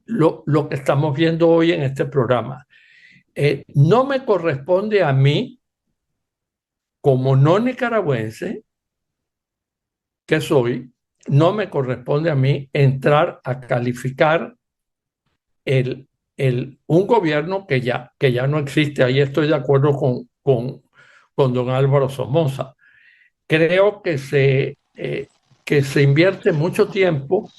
B: lo que estamos viendo hoy en este programa. No me corresponde a mí, como no nicaragüense que soy, no me corresponde a mí entrar a calificar un gobierno que ya no existe. Ahí estoy de acuerdo con don Álvaro Somoza. Creo que se invierte mucho tiempo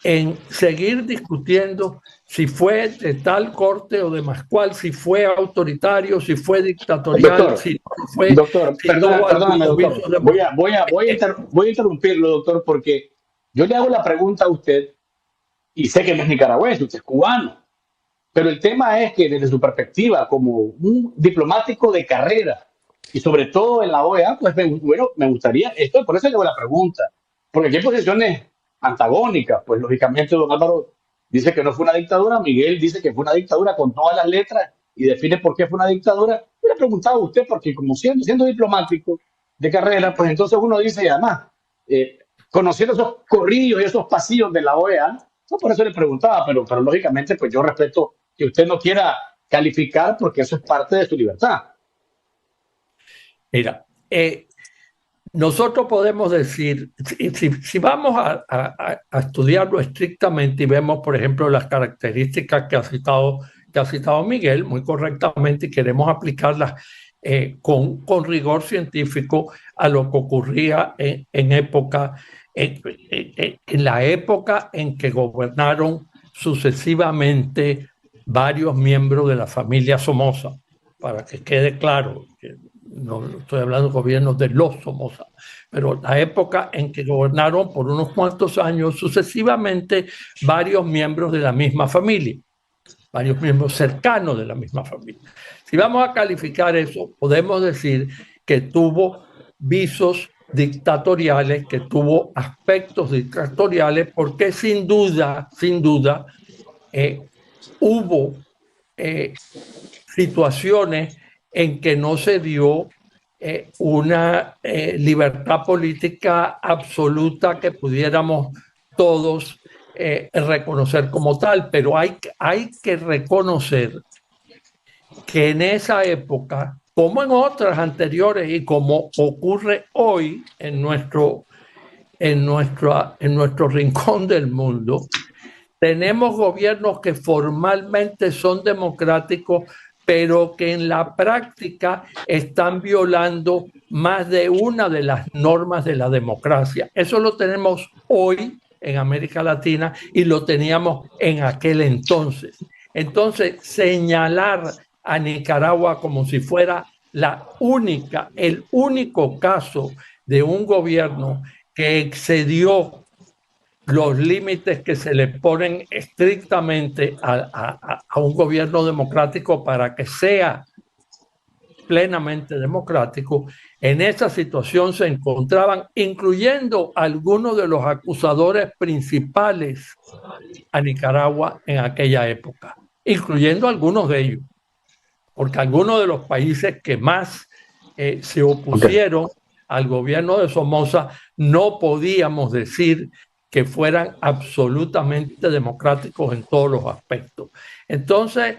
B: en seguir discutiendo si fue de tal corte o de más cual, si fue autoritario, si fue dictatorial,
A: Doctor,
B: si no fue.
A: doctor,
B: Si
A: perdóname, doctor. Voy a interrumpirlo, doctor, porque yo le hago la pregunta a usted y sé que no es nicaragüense, usted es cubano, pero el tema es que desde su perspectiva como un diplomático de carrera y sobre todo en la OEA, pues me gustaría esto, por eso le hago la pregunta, porque aquí hay posiciones antagónicas, pues lógicamente don Álvaro dice que no fue una dictadura, Miguel dice que fue una dictadura con todas las letras y define por qué fue una dictadura. Yo le preguntaba a usted, porque como siendo diplomático de carrera, pues entonces uno dice, y además, conociendo esos corrillos y esos pasillos de la OEA, no, por eso le preguntaba, pero lógicamente pues yo respeto que usted no quiera calificar porque eso es parte de su libertad.
B: Mira, nosotros podemos decir, si vamos a estudiarlo estrictamente y vemos, por ejemplo, las características que ha citado Miguel muy correctamente, y queremos aplicarlas con rigor científico a lo que ocurría en la época en que gobernaron sucesivamente varios miembros de la familia Somoza, para que quede claro que no estoy hablando de gobiernos de los Somoza, pero la época en que gobernaron por unos cuantos años sucesivamente varios miembros de la misma familia. varios miembros cercanos de la misma familia. Si vamos a calificar eso, podemos decir que tuvo visos dictatoriales, que tuvo aspectos dictatoriales, porque sin duda, hubo situaciones en que no se dio una libertad política absoluta que pudiéramos todos reconocer como tal, pero hay que reconocer que en esa época, como en otras anteriores y como ocurre hoy en nuestro rincón del mundo, tenemos gobiernos que formalmente son democráticos, pero que en la práctica están violando más de una de las normas de la democracia. Eso lo tenemos hoy en América Latina y lo teníamos en aquel entonces. Entonces, señalar a Nicaragua como si fuera el único caso de un gobierno que excedió los límites que se le ponen estrictamente a un gobierno democrático para que sea plenamente democrático, en esa situación se encontraban, incluyendo algunos de los acusadores principales a Nicaragua en aquella época, incluyendo algunos de ellos, porque algunos de los países que más se opusieron al gobierno de Somoza no podíamos decir que fueran absolutamente democráticos en todos los aspectos. Entonces,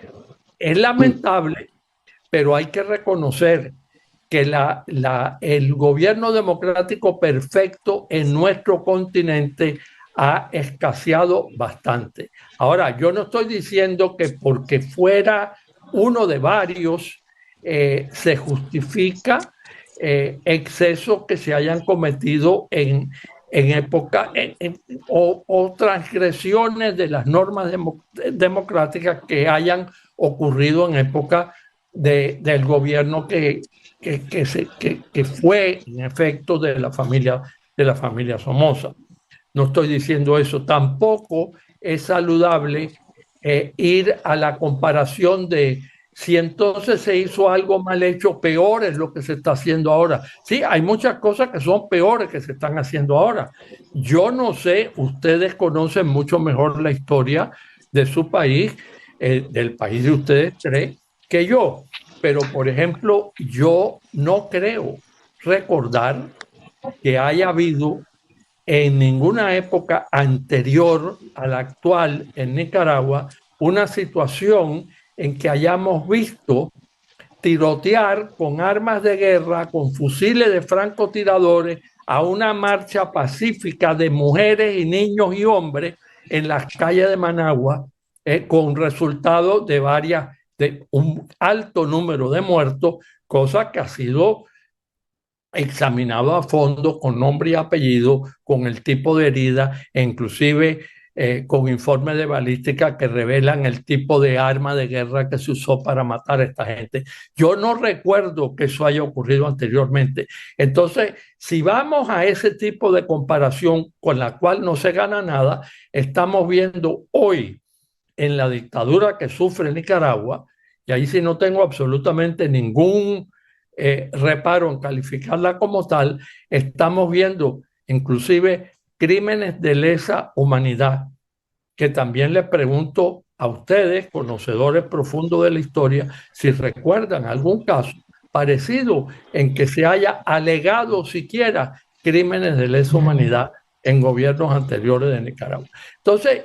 B: es lamentable, pero hay que reconocer que el gobierno democrático perfecto en nuestro continente ha escaseado bastante. Ahora, yo no estoy diciendo que porque fuera uno de varios se justifica excesos que se hayan cometido en época o transgresiones de las normas democráticas que hayan ocurrido en época del gobierno que fue en efecto de la familia Somoza. No estoy diciendo eso. Tampoco es saludable ir a la comparación de si entonces se hizo algo mal hecho, peor es lo que se está haciendo ahora. Sí, hay muchas cosas que son peores que se están haciendo ahora. Yo no sé, ustedes conocen mucho mejor la historia de su país, del país de ustedes tres, que yo. Pero, por ejemplo, yo no creo recordar que haya habido en ninguna época anterior a la actual en Nicaragua una situación en que hayamos visto tirotear con armas de guerra, con fusiles de francotiradores, a una marcha pacífica de mujeres y niños y hombres en las calles de Managua, con resultado de un alto número de muertos, cosa que ha sido examinado a fondo con nombre y apellido, con el tipo de herida e inclusive con informes de balística que revelan el tipo de arma de guerra que se usó para matar a esta gente. Yo no recuerdo que eso haya ocurrido anteriormente. Entonces, si vamos a ese tipo de comparación con la cual no se gana nada, estamos viendo hoy en la dictadura que sufre Nicaragua, y ahí sí no tengo absolutamente ningún reparo en calificarla como tal, estamos viendo inclusive crímenes de lesa humanidad, que también les pregunto a ustedes, conocedores profundos de la historia, si recuerdan algún caso parecido en que se haya alegado siquiera crímenes de lesa humanidad en gobiernos anteriores de Nicaragua. Entonces,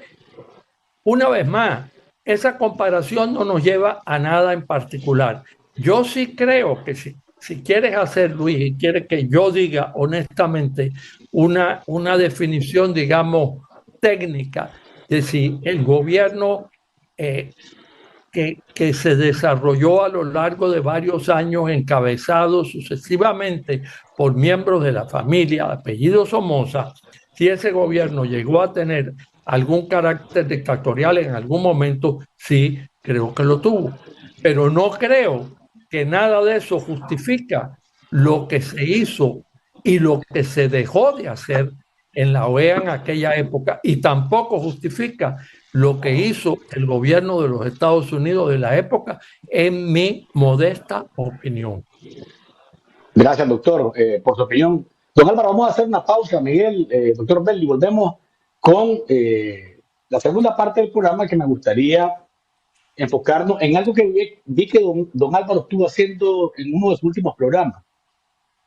B: una vez más, esa comparación no nos lleva a nada en particular. Yo sí creo que si quieres hacer, Luis, y quieres que yo diga honestamente una definición, digamos, técnica de si el gobierno que se desarrolló a lo largo de varios años, encabezado sucesivamente por miembros de la familia de apellido Somoza, si ese gobierno llegó a tener algún carácter dictatorial en algún momento, sí, creo que lo tuvo. Pero no creo que nada de eso justifica lo que se hizo y lo que se dejó de hacer en la OEA en aquella época, y tampoco justifica lo que hizo el gobierno de los Estados Unidos de la época, en mi modesta opinión.
A: Gracias, doctor, por su opinión. Don Álvaro, vamos a hacer una pausa, Miguel, doctor Belli, volvemos con la segunda parte del programa, que me gustaría enfocarnos en algo que vi que don Álvaro estuvo haciendo en uno de sus últimos programas,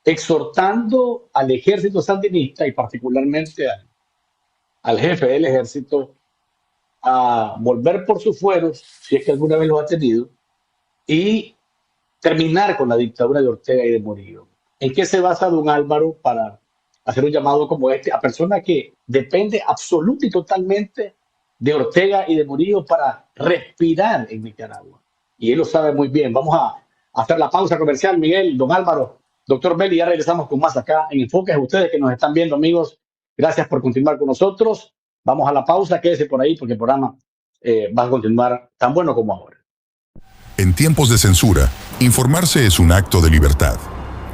A: exhortando al ejército sandinista y particularmente al jefe del ejército a volver por sus fueros, si es que alguna vez los ha tenido, y terminar con la dictadura de Ortega y de Murillo. ¿En qué se basa don Álvaro para hacer un llamado como este a personas que depende absoluta y totalmente de Ortega y de Murillo para respirar en Nicaragua? Y él lo sabe muy bien. Vamos a hacer la pausa comercial, Miguel, don Álvaro, doctor Belli, ya regresamos con más acá en Enfoques. A ustedes que nos están viendo, amigos, gracias por continuar con nosotros. Vamos a la pausa, quédese por ahí porque el programa va a continuar tan bueno como ahora.
E: En tiempos de censura, informarse es un acto de libertad.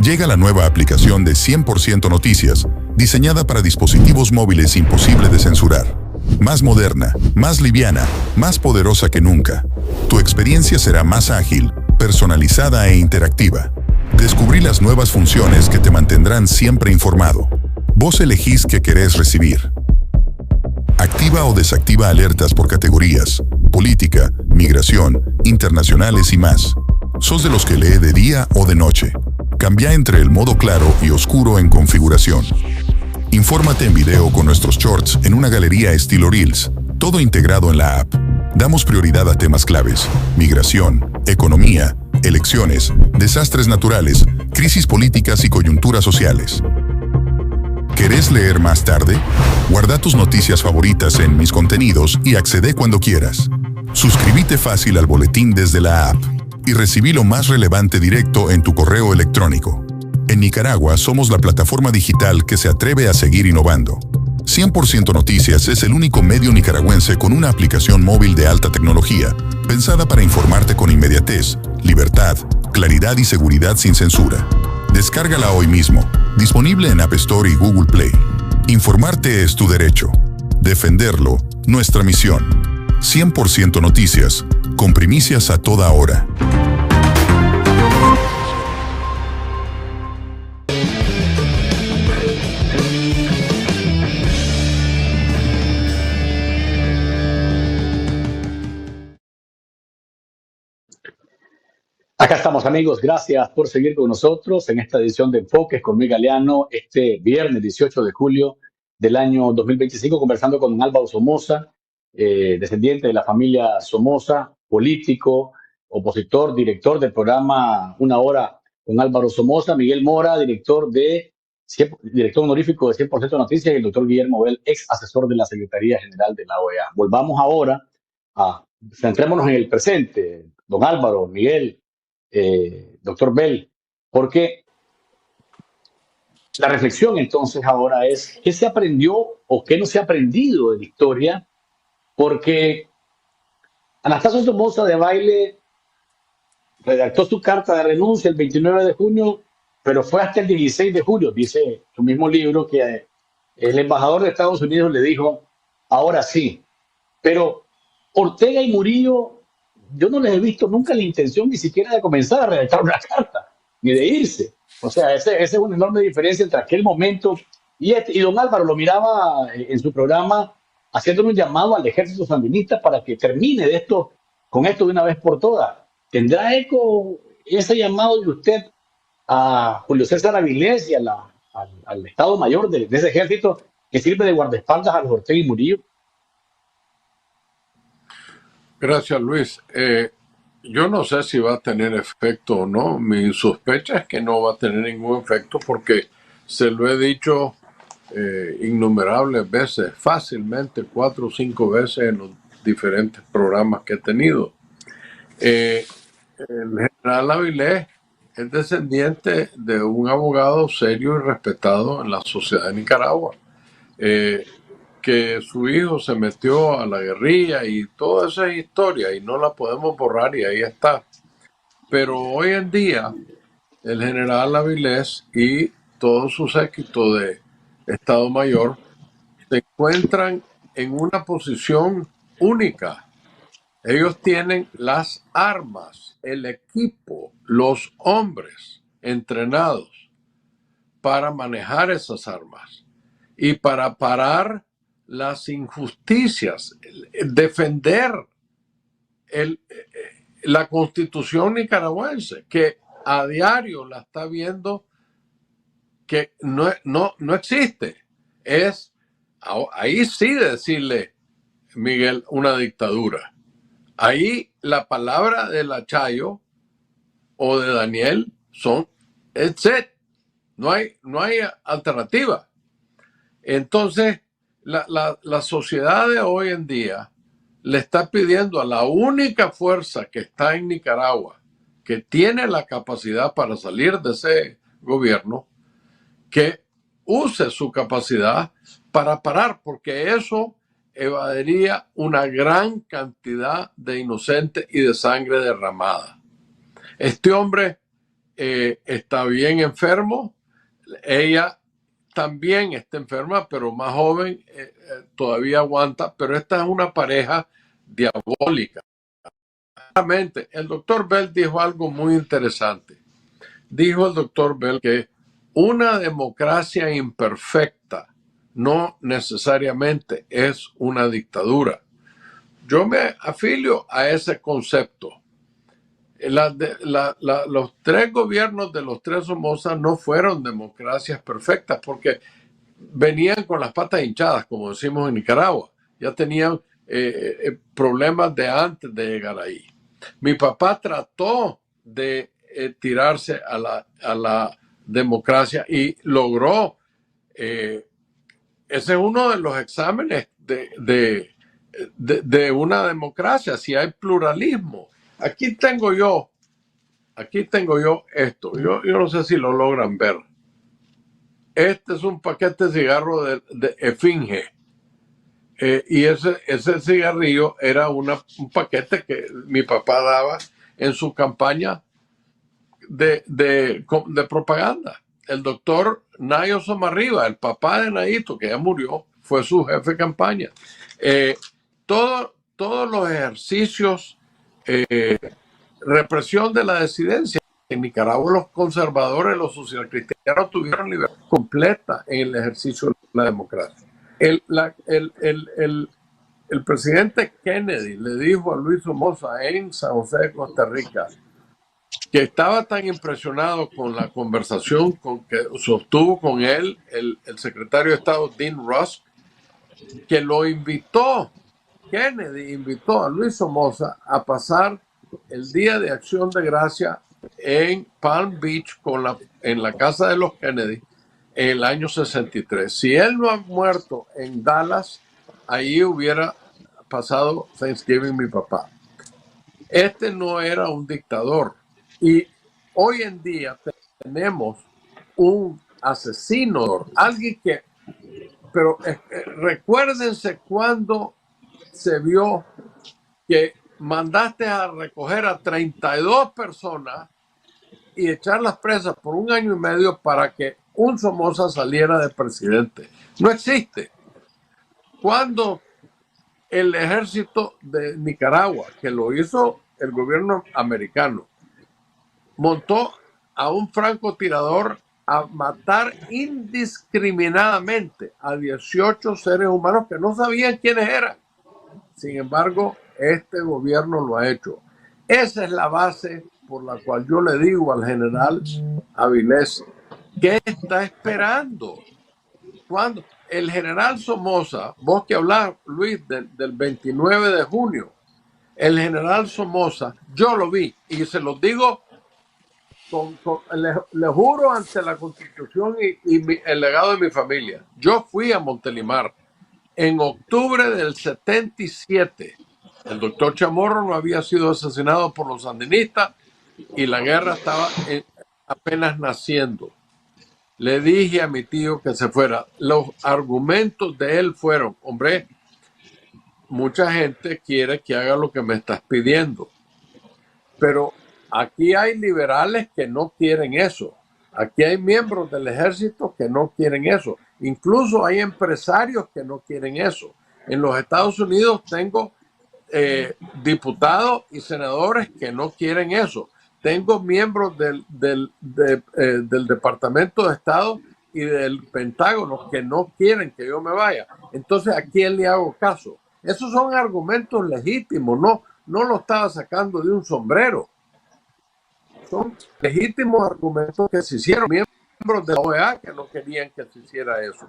E: Llega la nueva aplicación de 100% Noticias, diseñada para dispositivos móviles imposible de censurar. Más moderna, más liviana, más poderosa que nunca. Tu experiencia será más ágil, personalizada e interactiva. Descubrí las nuevas funciones que te mantendrán siempre informado. Vos elegís qué querés recibir. Activa o desactiva alertas por categorías, política, migración, internacionales y más. ¿Sos de los que lee de día o de noche? Cambia entre el modo claro y oscuro en configuración. Infórmate en video con nuestros shorts en una galería estilo Reels, todo integrado en la app. Damos prioridad a temas claves: migración, economía, elecciones, desastres naturales, crisis políticas y coyunturas sociales. ¿Querés leer más tarde? Guarda tus noticias favoritas en Mis Contenidos y accede cuando quieras. Suscríbete fácil al boletín desde la app y recibí lo más relevante directo en tu correo electrónico. En Nicaragua somos la plataforma digital que se atreve a seguir innovando. 100% Noticias es el único medio nicaragüense con una aplicación móvil de alta tecnología, pensada para informarte con inmediatez, libertad, claridad y seguridad sin censura. Descárgala hoy mismo, disponible en App Store y Google Play. Informarte es tu derecho. Defenderlo, nuestra misión. 100% Noticias, con primicias a toda hora.
A: Acá estamos, amigos, gracias por seguir con nosotros en esta edición de Enfoques con Luis Galeano, este viernes 18 de julio del año 2025, conversando con don Álvaro Somoza, descendiente de la familia Somoza, político, opositor, director del programa Una Hora con Álvaro Somoza, Miguel Mora, director honorífico de 100% Noticias, y el doctor Guillermo Bell, ex asesor de la Secretaría General de la OEA. Volvamos ahora centrémonos en el presente, don Álvaro, Miguel, doctor Bell, porque la reflexión entonces ahora es qué se aprendió o qué no se ha aprendido de la historia, porque Anastasio Somoza Debayle redactó su carta de renuncia el 29 de junio, pero fue hasta el 16 de julio, dice su mismo libro, que el embajador de Estados Unidos le dijo, ahora sí, pero Ortega y Murillo, yo no les he visto nunca la intención ni siquiera de comenzar a redactar una carta, ni de irse. O sea, esa es una enorme diferencia entre aquel momento y don Álvaro lo miraba en su programa haciéndole un llamado al ejército sandinista para que termine con esto de una vez por todas. ¿Tendrá eco ese llamado de usted a Julio César Avilés y al Estado Mayor de ese ejército que sirve de guardaespaldas a los Ortega y Murillo?
D: Gracias, Luis. Yo no sé si va a tener efecto o no. Mi sospecha es que no va a tener ningún efecto porque se lo he dicho innumerables veces, fácilmente 4 o 5 veces en los diferentes programas que he tenido. El general Avilés es descendiente de un abogado serio y respetado en la sociedad de Nicaragua. Que su hijo se metió a la guerrilla y toda esa historia y no la podemos borrar y ahí está. Pero hoy en día el general Avilés y todo su séquito de Estado Mayor se encuentran en una posición única. Ellos tienen las armas, el equipo, los hombres entrenados para manejar esas armas y para parar las injusticias, defender la Constitución nicaragüense, que a diario la está viendo que no existe. Es ahí sí decirle, Miguel, una dictadura. Ahí la palabra de la Chayo o de Daniel son etc. No hay alternativa. Entonces, la sociedad de hoy en día le está pidiendo a la única fuerza que está en Nicaragua, que tiene la capacidad para salir de ese gobierno, que use su capacidad para parar, porque eso evadiría una gran cantidad de inocentes y de sangre derramada. Este hombre está bien enfermo, ella también está enferma, pero más joven, todavía aguanta, pero esta es una pareja diabólica. Realmente, el doctor Bell dijo algo muy interesante. Dijo el doctor Bell que una democracia imperfecta no necesariamente es una dictadura. Yo me afilio a ese concepto. Los tres gobiernos de los tres Somoza no fueron democracias perfectas porque venían con las patas hinchadas, como decimos en Nicaragua. Ya tenían problemas de antes de llegar ahí. Mi papá trató de tirarse a la democracia y logró. Ese es uno de los exámenes de una democracia, si hay pluralismo. Aquí tengo yo esto. Yo no sé si lo logran ver. Este es un paquete de cigarro de Esfinge. Y ese cigarrillo era un paquete que mi papá daba en su campaña de propaganda. El doctor Nayo Somarriba, el papá de Nayito, que ya murió, fue su jefe de campaña. Todos los ejercicios, represión de la disidencia. En Nicaragua los conservadores, los socialcristianos tuvieron libertad completa en el ejercicio de la democracia. El presidente Kennedy le dijo a Luis Somoza en San José de Costa Rica que estaba tan impresionado con la conversación que sostuvo con él el secretario de Estado Dean Rusk, que lo invitó. Kennedy invitó a Luis Somoza a pasar el Día de Acción de Gracia en Palm Beach en la casa de los Kennedy en el año 63. Si él no ha muerto en Dallas, ahí hubiera pasado Thanksgiving mi papá. Este no era un dictador. Y hoy en día tenemos un asesino, alguien que... Pero recuérdense cuando se vio que mandaste a recoger a 32 personas y echarlas presas por 1 año y medio para que un Somoza saliera de presidente. No existe. Cuando el ejército de Nicaragua, que lo hizo el gobierno americano, montó a un francotirador a matar indiscriminadamente a 18 seres humanos que no sabían quiénes eran. Sin embargo, este gobierno lo ha hecho. Esa es la base por la cual yo le digo al general Avilés, ¿qué está esperando? Cuando el general Somoza, vos que hablás, Luis, del 29 de junio, el general Somoza, yo lo vi y se los digo, le juro ante la Constitución y el legado de mi familia. Yo fui a Montelimar en octubre del 77. El doctor Chamorro no había sido asesinado por los sandinistas y la guerra estaba apenas naciendo. Le dije a mi tío que se fuera. Los argumentos de él fueron, hombre, mucha gente quiere que haga lo que me estás pidiendo, pero aquí hay liberales que no quieren eso. Aquí hay miembros del ejército que no quieren eso. Incluso hay empresarios que no quieren eso. En los Estados Unidos tengo diputados y senadores que no quieren eso. Tengo miembros del Departamento de Estado y del Pentágono que no quieren que yo me vaya. Entonces, ¿a quién le hago caso? Esos son argumentos legítimos, no lo estaba sacando de un sombrero. Son legítimos argumentos que se hicieron. Miembros de la OEA que no querían que se hiciera eso.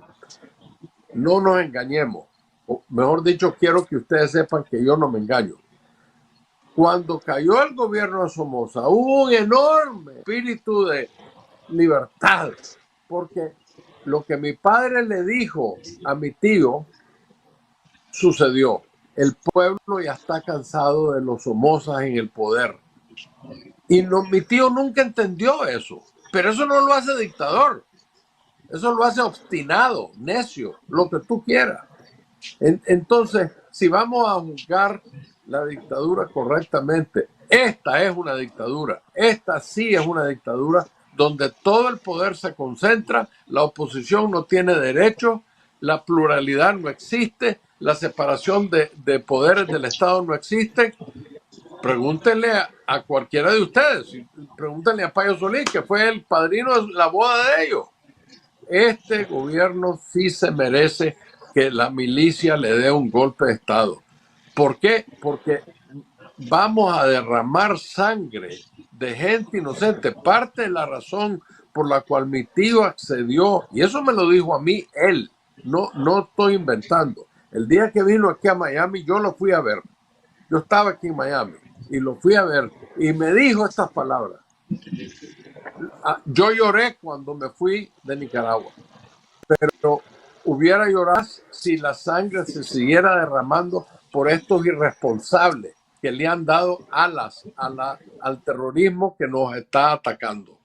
D: No nos engañemos. O mejor dicho, quiero que ustedes sepan que yo no me engaño. Cuando cayó el gobierno de Somoza, hubo un enorme espíritu de libertad, porque lo que mi padre le dijo a mi tío sucedió. El pueblo ya está cansado de los Somozas en el poder. Y mi tío nunca entendió eso, pero eso no lo hace dictador. Eso lo hace obstinado, necio, lo que tú quieras. Entonces, si vamos a juzgar la dictadura correctamente, esta es una dictadura. Esta sí es una dictadura donde todo el poder se concentra, la oposición no tiene derechos, la pluralidad no existe, la separación de poderes del Estado no existe. Pregúntenle a cualquiera de ustedes, pregúntenle a Payo Solís, que fue el padrino de la boda de ellos. Este gobierno sí se merece que la milicia le dé un golpe de Estado. ¿Por qué? Porque vamos a derramar sangre de gente inocente. Parte de la razón por la cual mi tío accedió, y eso me lo dijo a mí él, no estoy inventando. El día que vino aquí a Miami, yo lo fui a ver. Yo estaba aquí en Miami y lo fui a ver y me dijo estas palabras. Yo lloré cuando me fui de Nicaragua, pero hubiera llorado si la sangre se siguiera derramando por estos irresponsables que le han dado alas al terrorismo que nos está atacando.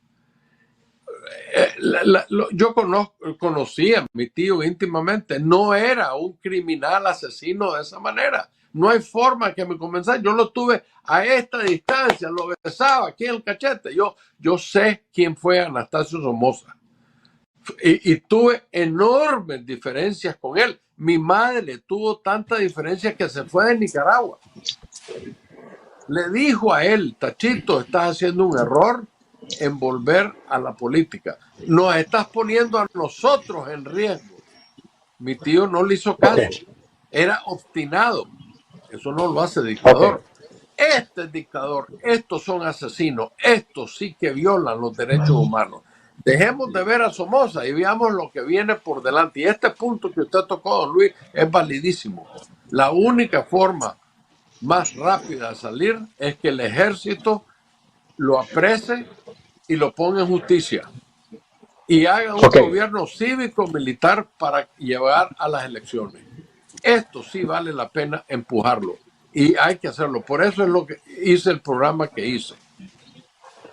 D: Yo conocía a mi tío íntimamente, no era un criminal asesino de esa manera. No hay forma que me convenzara. Yo lo tuve a esta distancia, lo besaba aquí en el cachete. Yo sé quién fue Anastasio Somoza. Y tuve enormes diferencias con él. Mi madre tuvo tanta diferencia que se fue de Nicaragua. Le dijo a él, Tachito, estás haciendo un error en volver a la política. Nos estás poniendo a nosotros en riesgo. Mi tío no le hizo caso.
A: Okay.
D: Era obstinado. Eso no lo hace dictador. Okay. Este es dictador. Estos son asesinos. Estos sí que violan los derechos humanos. Dejemos de ver a Somoza y veamos lo que viene por delante. Y este punto que usted tocó, don Luis, es validísimo. La única forma más rápida de salir es que el ejército lo aprese y lo ponga en justicia y haga un gobierno cívico-militar para llevar a las elecciones. Esto sí vale la pena empujarlo y hay que hacerlo. Por eso es lo que hice el programa que hice.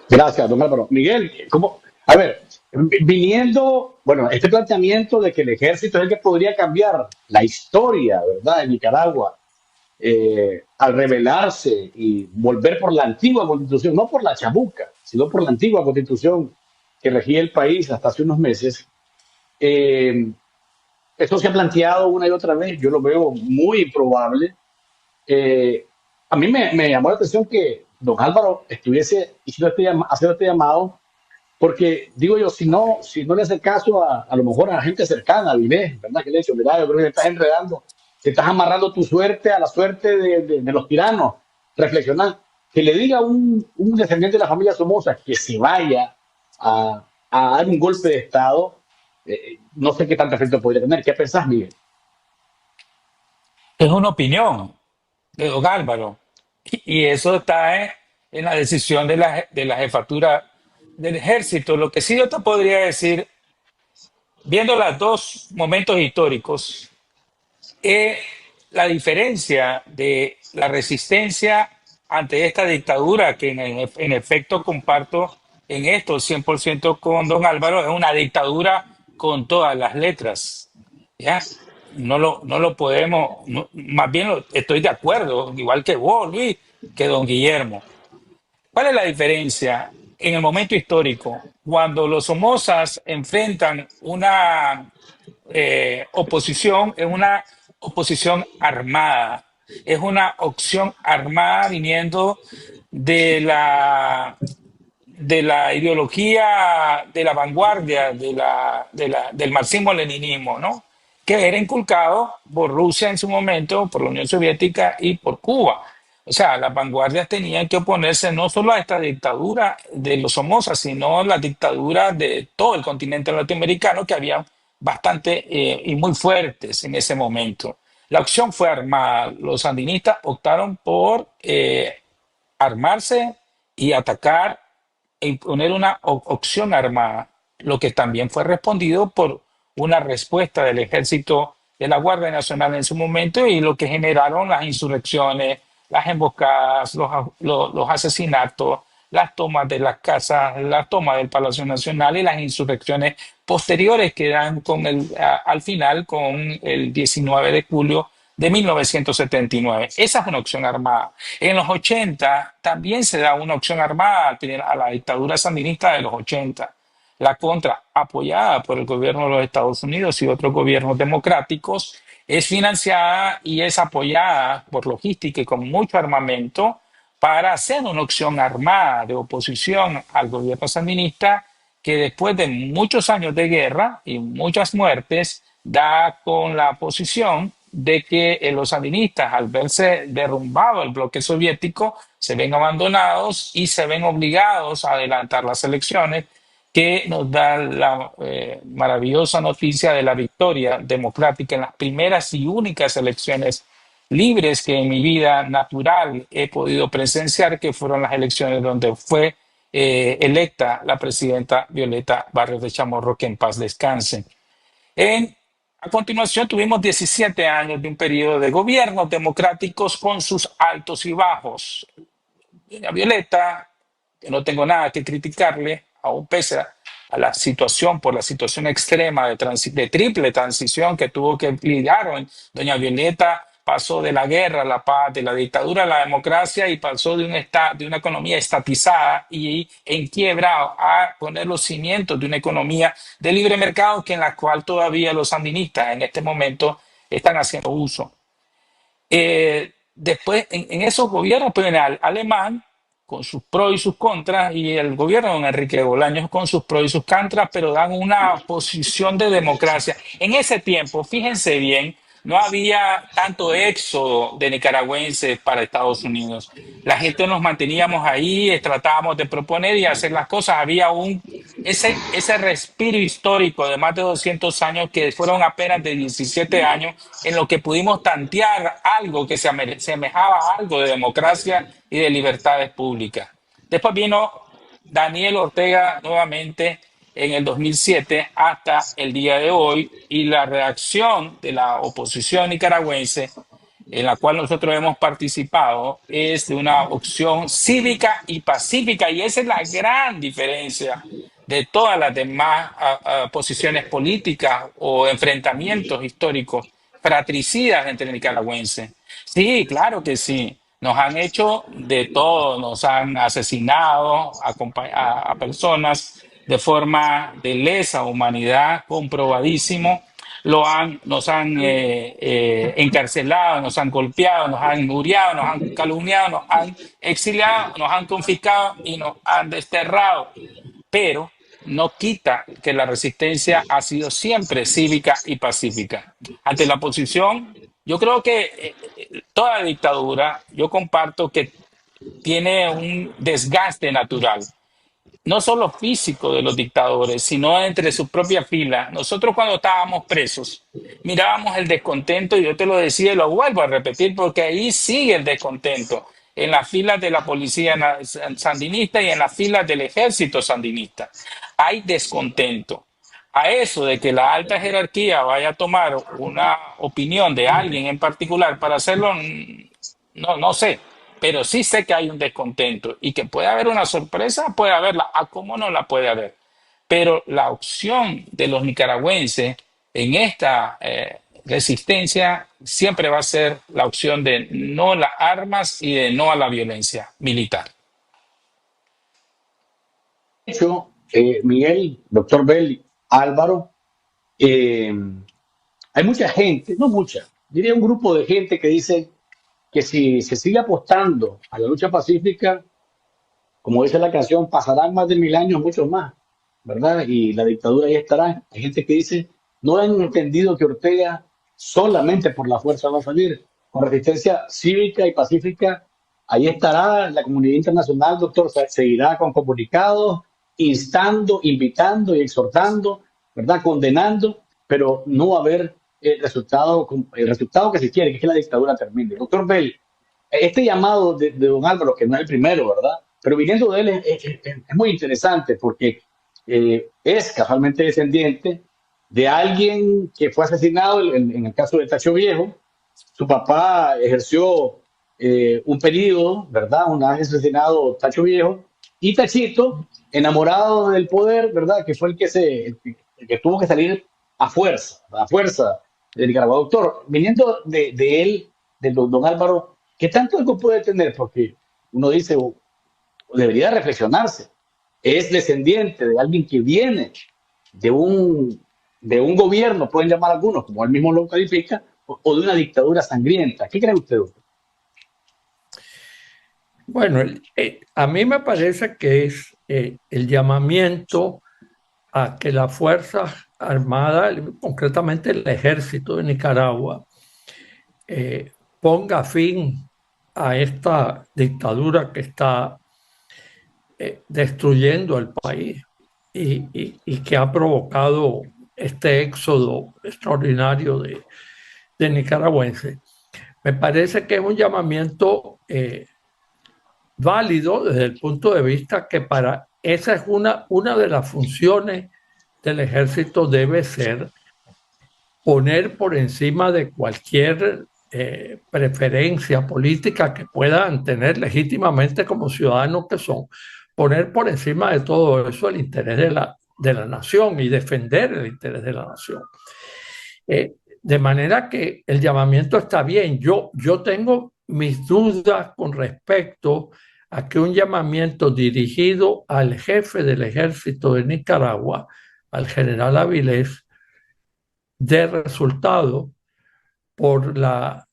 A: Gracias, don Álvaro. Miguel, ¿cómo? A ver, viniendo, bueno, este planteamiento de que el ejército es el que podría cambiar la historia, ¿verdad?, de Nicaragua, al rebelarse y volver por la antigua constitución, no por la chabuca, sino por la antigua constitución que regía el país hasta hace unos meses. Esto se ha planteado una y otra vez, yo lo veo muy improbable. A mí me llamó la atención que don Álvaro estuviese haciendo este llamado, porque digo yo, si no le hace caso a lo mejor a la gente cercana, a Vilés, ¿verdad? Que le he dicho, mira, yo creo que te estás enredando, te estás amarrando tu suerte a la suerte de los tiranos. Reflexionar, que le diga a un descendiente de la familia Somoza que se vaya a dar un golpe de Estado, no sé qué tanto efecto podría tener. ¿Qué pensás, Miguel?
C: Es una opinión de don Álvaro. Y eso está en la decisión de la jefatura del ejército. Lo que sí yo te podría decir, viendo los dos momentos históricos, es la diferencia de la resistencia ante esta dictadura, que en efecto comparto en esto 100% con don Álvaro, es una dictadura con todas las letras. ¿Ya? No lo podemos, más bien estoy de acuerdo, igual que vos, Luis, que don Guillermo. ¿Cuál es la diferencia en el momento histórico? Cuando los Somozas enfrentan una oposición, es una oposición armada. es una opción armada viniendo de la ideología de la vanguardia del marxismo-leninismo, ¿no? Que era inculcado por Rusia en su momento, por la Unión Soviética y por Cuba. O sea, las vanguardias tenían que oponerse no solo a esta dictadura de los Somoza, sino a la dictadura de todo el continente latinoamericano, que había bastante y muy fuertes en ese momento. La opción fue armada. Los sandinistas optaron por armarse y atacar e imponer una opción armada, lo que también fue respondido por una respuesta del ejército de la Guardia Nacional en su momento y lo que generaron las insurrecciones, las emboscadas, los asesinatos, las tomas de las casas, la toma del Palacio Nacional y las insurrecciones posteriores que dan al final con el 19 de julio de 1979. Esa es una opción armada. En los 80 también se da una opción armada a la dictadura sandinista de los 80. La contra, apoyada por el gobierno de los Estados Unidos y otros gobiernos democráticos, es financiada y es apoyada por logística y con mucho armamento para hacer una opción armada de oposición al gobierno sandinista que después de muchos años de guerra y muchas muertes da con la posición de que los sandinistas, al verse derrumbado el bloque soviético, se ven abandonados y se ven obligados a adelantar las elecciones, que nos da la maravillosa noticia de la victoria democrática en las primeras y únicas elecciones libres que en mi vida natural he podido presenciar, que fueron las elecciones donde fue electa la presidenta Violeta Barrios de Chamorro, que en paz descanse. A continuación tuvimos 17 años de un periodo de gobiernos democráticos con sus altos y bajos. Doña Violeta, que no tengo nada que criticarle, aún pese a la situación, por la situación extrema de triple transición que tuvo que lidiar. Doña Violeta pasó de la guerra a la paz, de la dictadura a la democracia y pasó de una economía estatizada y en quiebra a poner los cimientos de una economía de libre mercado que en la cual todavía los sandinistas en este momento están haciendo uso. Después, en esos gobiernos, pues, el alemán, con sus pros y sus contras, y el gobierno de don Enrique Bolaños con sus pros y sus contras, pero dan una posición de democracia. En ese tiempo, fíjense bien, no había tanto éxodo de nicaragüenses para Estados Unidos. La gente nos manteníamos ahí, tratábamos de proponer y hacer las cosas. Había ese respiro histórico de más de 200 años que fueron apenas de 17 años en lo que pudimos tantear algo que se asemejaba a algo de democracia y de libertades públicas. Después vino Daniel Ortega nuevamente en el 2007 hasta el día de hoy y la reacción de la oposición nicaragüense en la cual nosotros hemos participado es de una opción cívica y pacífica y esa es la gran diferencia de todas las demás posiciones políticas o enfrentamientos históricos fratricidas entre nicaragüenses. Sí, claro que sí. Nos han hecho de todo, nos han asesinado a personas de forma de lesa humanidad, comprobadísimo. Nos han encarcelado, nos han golpeado, nos han injuriado, nos han calumniado, nos han exiliado, nos han confiscado y nos han desterrado. Pero no quita que la resistencia ha sido siempre cívica y pacífica. Ante la oposición, yo creo que toda dictadura, yo comparto que tiene un desgaste natural, no solo físico de los dictadores, sino entre sus propias filas. Nosotros cuando estábamos presos, mirábamos el descontento, y yo te lo decía y lo vuelvo a repetir, porque ahí sigue el descontento, en las filas de la policía sandinista y en las filas del ejército sandinista. Hay descontento. A eso de que la alta jerarquía vaya a tomar una opinión de alguien en particular para hacerlo, no sé, pero sí sé que hay un descontento y que puede haber una sorpresa, puede haberla, a cómo no la puede haber. Pero la opción de los nicaragüenses en esta resistencia siempre va a ser la opción de no a las armas y de no a la violencia militar.
A: De hecho, Miguel, doctor Bell, Álvaro, eh, hay mucha gente, no mucha, diría un grupo de gente que dice que si se sigue apostando a la lucha pacífica, como dice la canción, pasarán más de 1000 años, muchos más, ¿verdad? Y la dictadura ahí estará. Hay gente que dice, no han entendido que Ortega solamente por la fuerza va a salir. Con resistencia cívica y pacífica, ahí estará la comunidad internacional, doctor, seguirá con comunicados, instando, invitando y exhortando, ¿verdad? Condenando, pero no va a haber el resultado que se quiere, que es que la dictadura termine. Doctor Bell, este llamado de don Álvaro, que no es el primero, ¿verdad? Pero viniendo de él es muy interesante porque es casualmente descendiente de alguien que fue asesinado en el caso de Tacho Viejo. Su papá ejerció un periodo, ¿verdad? Una vez asesinado Tacho Viejo. Y Tachito, enamorado del poder, ¿verdad? Que fue el que tuvo que salir a fuerza de Nicaragua. Doctor, viniendo de él, del don Álvaro, ¿qué tanto algo puede tener? Porque uno dice, debería reflexionarse. Es descendiente de alguien que viene de un gobierno, pueden llamar algunos, como él mismo lo califica, o de una dictadura sangrienta. ¿Qué cree usted, doctor?
B: Bueno, a mí me parece que es el llamamiento a que las Fuerzas Armadas, concretamente el Ejército de Nicaragua, ponga fin a esta dictadura que está destruyendo el país y que ha provocado este éxodo extraordinario de nicaragüenses. Me parece que es un llamamiento válido desde el punto de vista que para esa es una de las funciones del ejército debe ser poner por encima de cualquier preferencia política que puedan tener legítimamente como ciudadanos que son, poner por encima de todo eso el interés de la nación y defender el interés de la nación. De manera que el llamamiento está bien. Yo tengo mis dudas con respecto a que un llamamiento dirigido al jefe del ejército de Nicaragua, al general Avilés, dé resultado por la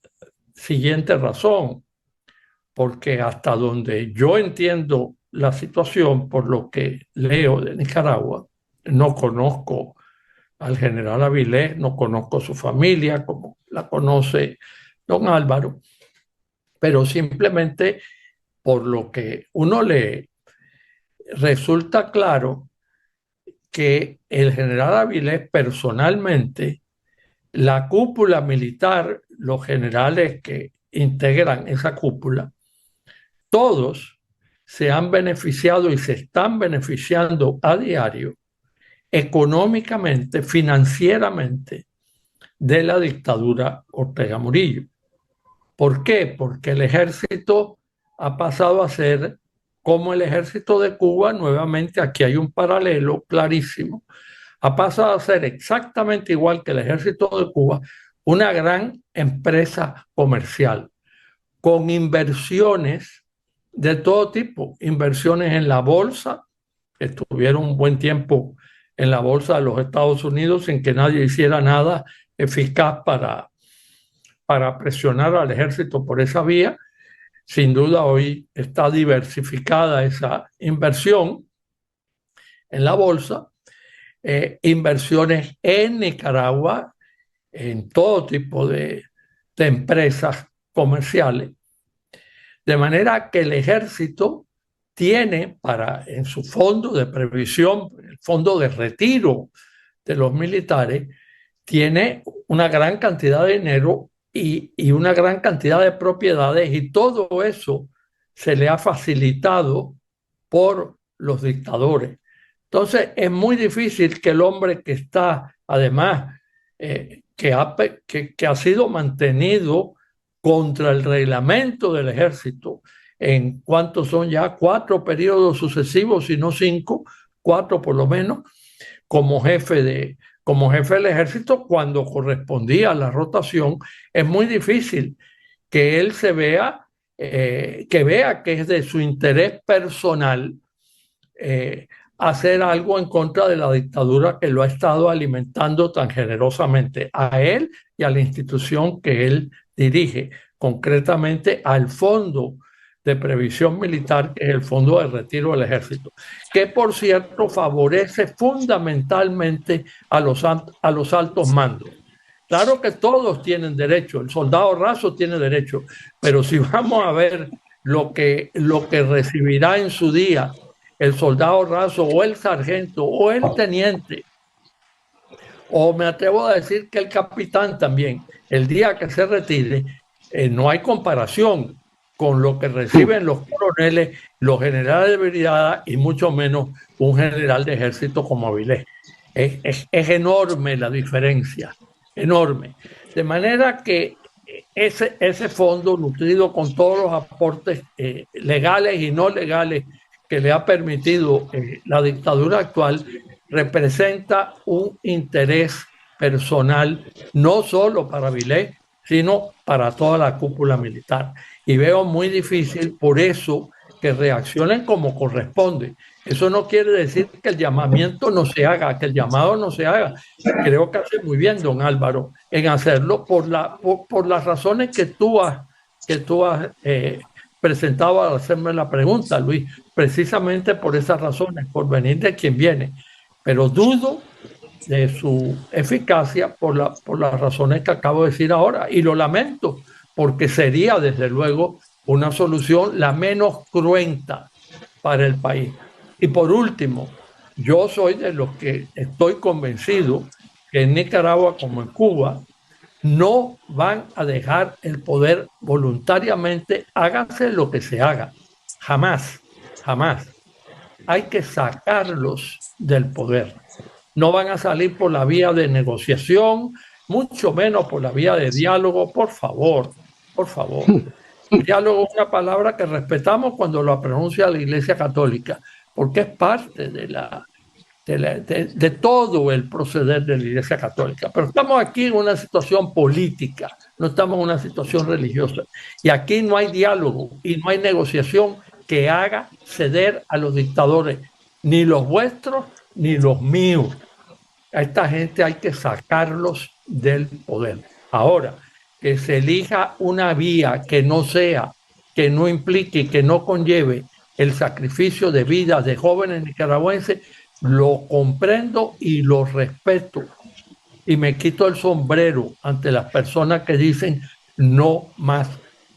B: siguiente razón, porque hasta donde yo entiendo la situación, por lo que leo de Nicaragua, no conozco al general Avilés, no conozco su familia como la conoce don Álvaro, pero simplemente por lo que uno lee, resulta claro que el general Avilés personalmente, la cúpula militar, los generales que integran esa cúpula, todos se han beneficiado y se están beneficiando a diario económicamente, financieramente, de la dictadura Ortega Murillo. ¿Por qué? Porque el ejército ha pasado a ser como el ejército de Cuba, nuevamente aquí hay un paralelo clarísimo, ha pasado a ser exactamente igual que el ejército de Cuba, una gran empresa comercial, con inversiones de todo tipo, inversiones en la bolsa, estuvieron un buen tiempo en la bolsa de los Estados Unidos sin que nadie hiciera nada eficaz para presionar al ejército por esa vía. Sin duda hoy está diversificada esa inversión en la bolsa, inversiones en Nicaragua, en todo tipo de empresas comerciales. De manera que el ejército tiene en su fondo de previsión, el fondo de retiro de los militares, tiene una gran cantidad de dinero y una gran cantidad de propiedades, y todo eso se le ha facilitado por los dictadores. Entonces es muy difícil que el hombre que está, además, que ha sido mantenido contra el reglamento del ejército, en cuanto son ya 4 periodos sucesivos, si no 5, 4 por lo menos, como jefe del ejército, cuando correspondía a la rotación, es muy difícil que él que vea que es de su interés personal hacer algo en contra de la dictadura que lo ha estado alimentando tan generosamente a él y a la institución que él dirige. concretamente al Fondo de Previsión Militar, que es el Fondo de Retiro del Ejército, que por cierto favorece fundamentalmente a los altos mandos. Claro que todos tienen derecho, el soldado raso tiene derecho, pero si vamos a ver lo que recibirá en su día el soldado raso o el sargento o el teniente, o me atrevo a decir que el capitán también, el día que se retire, no hay comparación con lo que reciben los coroneles, los generales de brigada y mucho menos un general de ejército como Avilés. Es enorme la diferencia, enorme. De manera que ese fondo, nutrido con todos los aportes legales y no legales que le ha permitido la dictadura actual, representa un interés personal no solo para Avilés, sino para toda la cúpula militar. Y veo muy difícil por eso que reaccionen como corresponde. Eso no quiere decir que el llamamiento no se haga, que el llamado no se haga. Creo que hace muy bien, don Álvaro, en hacerlo por las razones que tú has presentado al hacerme la pregunta, Luis, precisamente por esas razones, por venir de quien viene. Pero dudo de su eficacia por las razones que acabo de decir ahora. Y lo lamento, porque sería desde luego una solución la menos cruenta para el país. Y por último, yo soy de los que estoy convencido que en Nicaragua como en Cuba no van a dejar el poder voluntariamente, háganse lo que se haga. Jamás, jamás. Hay que sacarlos del poder. No van a salir por la vía de negociación, mucho menos por la vía de diálogo, por favor, por favor. Diálogo es una palabra que respetamos cuando lo pronuncia la Iglesia Católica, porque es parte de todo el proceder de la Iglesia Católica. Pero estamos aquí en una situación política, no estamos en una situación religiosa. Y aquí no hay diálogo y no hay negociación que haga ceder a los dictadores, ni los vuestros ni los míos. A esta gente hay que sacarlos del poder. Ahora, que se elija una vía que no sea, que no implique, que no conlleve el sacrificio de vidas de jóvenes nicaragüenses, lo comprendo y lo respeto. Y me quito el sombrero ante las personas que dicen no más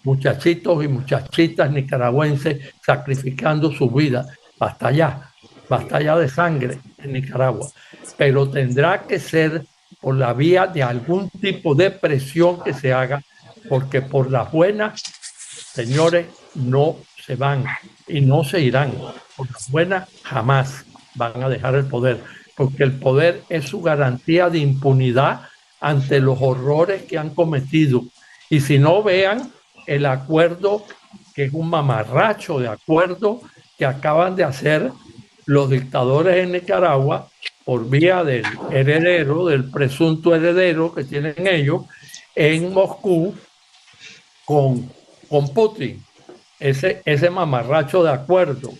B: muchachitos y muchachitas nicaragüenses sacrificando su vida. Basta ya de sangre en Nicaragua. Pero tendrá que ser por la vía de algún tipo de presión que se haga, porque por las buenas, señores, no se van y no se irán. Por las buenas jamás van a dejar el poder, porque el poder es su garantía de impunidad ante los horrores que han cometido. Y si no, vean el acuerdo, que es un mamarracho de acuerdo que acaban de hacer los dictadores en Nicaragua por vía del heredero, del presunto heredero que tienen ellos en Moscú con Putin. Ese mamarracho de acuerdo.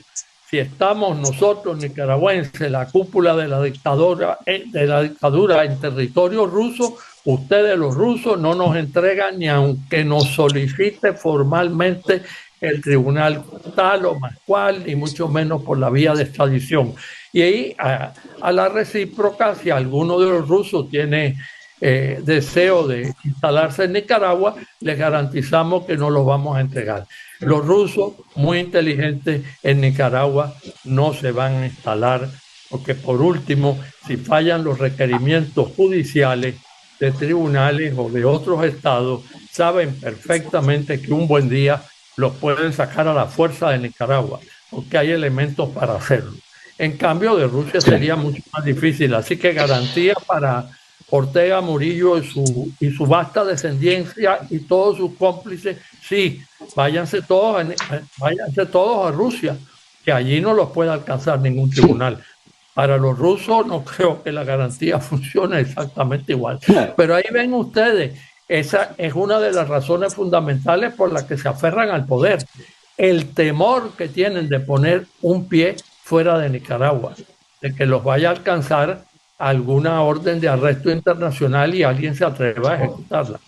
B: Si estamos nosotros nicaragüenses, la cúpula de la dictadura en territorio ruso, ustedes los rusos no nos entregan ni aunque nos solicite formalmente el tribunal tal o más cual, ni mucho menos por la vía de extradición. Y ahí a la recíproca, si alguno de los rusos tiene deseo de instalarse en Nicaragua, les garantizamos que no los vamos a entregar. Los rusos, muy inteligentes en Nicaragua, no se van a instalar, porque por último, si fallan los requerimientos judiciales de tribunales o de otros estados, saben perfectamente que un buen día los pueden sacar a la fuerza de Nicaragua, porque hay elementos para hacerlo. En cambio, de Rusia sería mucho más difícil. Así que garantía para Ortega Murillo y su vasta descendencia y todos sus cómplices, sí, váyanse todos a Rusia, que allí no los puede alcanzar ningún tribunal. Para los rusos no creo que la garantía funcione exactamente igual. Pero ahí ven ustedes, esa es una de las razones fundamentales por las que se aferran al poder. El temor que tienen de poner un pie fuera de Nicaragua, de que los vaya a alcanzar alguna orden de arresto internacional y alguien se atreva a ejecutarla.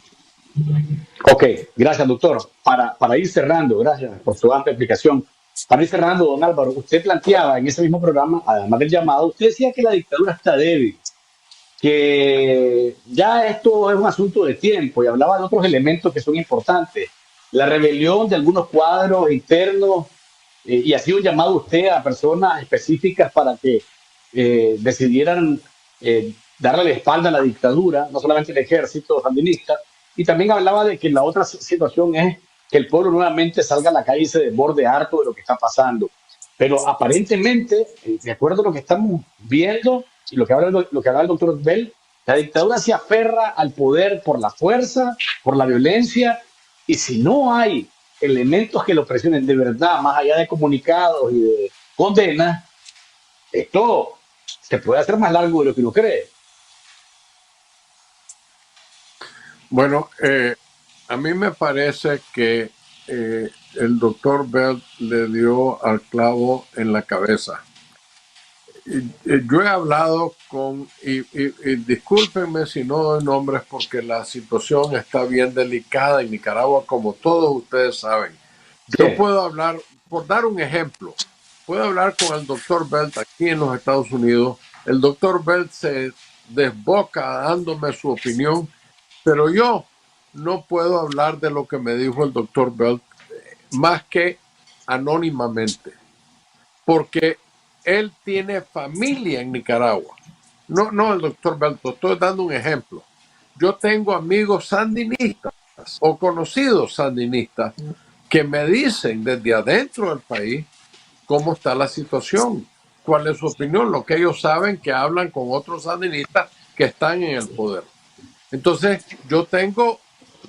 A: Ok, gracias, doctor. Para ir cerrando, gracias por su amplia explicación. Para ir cerrando, don Álvaro, usted planteaba en ese mismo programa, además del llamado, usted decía que la dictadura está débil, que ya esto es un asunto de tiempo y hablaba de otros elementos que son importantes. La rebelión de algunos cuadros internos y hacía un llamado usted a personas específicas para que decidieran darle la espalda a la dictadura, no solamente el ejército sandinista, y también hablaba de que la otra situación es que el pueblo nuevamente salga a la calle y se desborde harto de lo que está pasando. Pero aparentemente, de acuerdo a lo que estamos viendo y lo que habla el doctor Bell, la dictadura se aferra al poder por la fuerza, por la violencia, y si no hay elementos que lo presionen de verdad, más allá de comunicados y de condenas, esto se puede hacer más largo de lo que uno cree.
D: Bueno, a mí me parece que el doctor Bell le dio al clavo en la cabeza. Yo he hablado y discúlpenme si no doy nombres porque la situación está bien delicada en Nicaragua, como todos ustedes saben.
A: Sí,
D: Yo puedo hablar, por dar un ejemplo, puedo hablar con el doctor Belt aquí en los Estados Unidos. El doctor Belt se desboca dándome su opinión, pero yo no puedo hablar de lo que me dijo el doctor Belt más que anónimamente, porque él tiene familia en Nicaragua. No, el doctor Belto, estoy dando un ejemplo. Yo tengo amigos sandinistas o conocidos sandinistas que me dicen desde adentro del país cómo está la situación, cuál es su opinión, lo que ellos saben que hablan con otros sandinistas que están en el poder. Entonces, yo tengo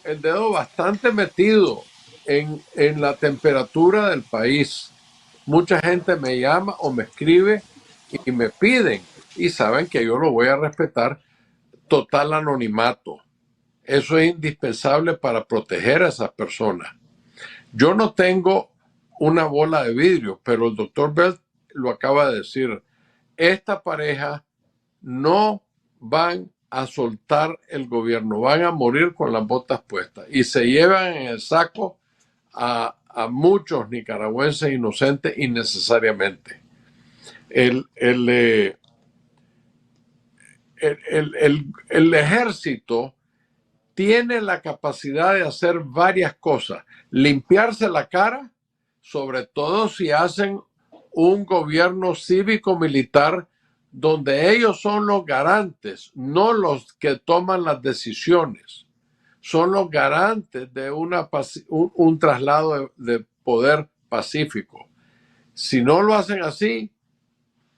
D: el dedo bastante metido en la temperatura del país. Mucha gente me llama o me escribe y me piden y saben que yo lo voy a respetar total anonimato. Eso es indispensable para proteger a esas personas. Yo no tengo una bola de vidrio, pero el doctor Bell lo acaba de decir. Esta pareja no van a soltar el gobierno, van a morir con las botas puestas y se llevan en el saco a muchos nicaragüenses inocentes innecesariamente. El, el, eh, el ejército tiene la capacidad de hacer varias cosas. Limpiarse la cara, sobre todo si hacen un gobierno cívico-militar donde ellos son los garantes, no los que toman las decisiones. Son los garantes de un traslado de poder pacífico. Si no lo hacen así,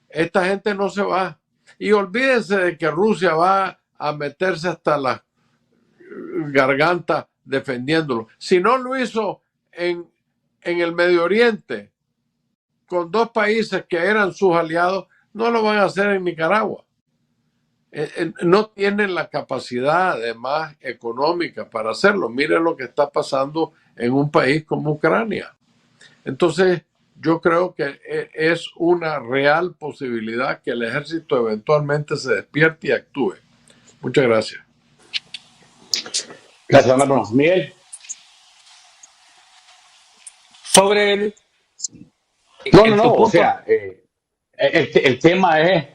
D: esta gente no se va. Y olvídense de que Rusia va a meterse hasta la garganta defendiéndolo. Si no lo hizo en el Medio Oriente, con dos países que eran sus aliados, no lo van a hacer en Nicaragua. No tienen la capacidad, además, económica para hacerlo. Miren lo que está pasando en un país como Ucrania. Entonces, yo creo que es una real posibilidad que el ejército eventualmente se despierte y actúe. Muchas gracias.
A: gracias, don Álvaro. Miguel.
C: Sobre
A: No,
C: tu
A: o
C: punto,
A: sea, el tema es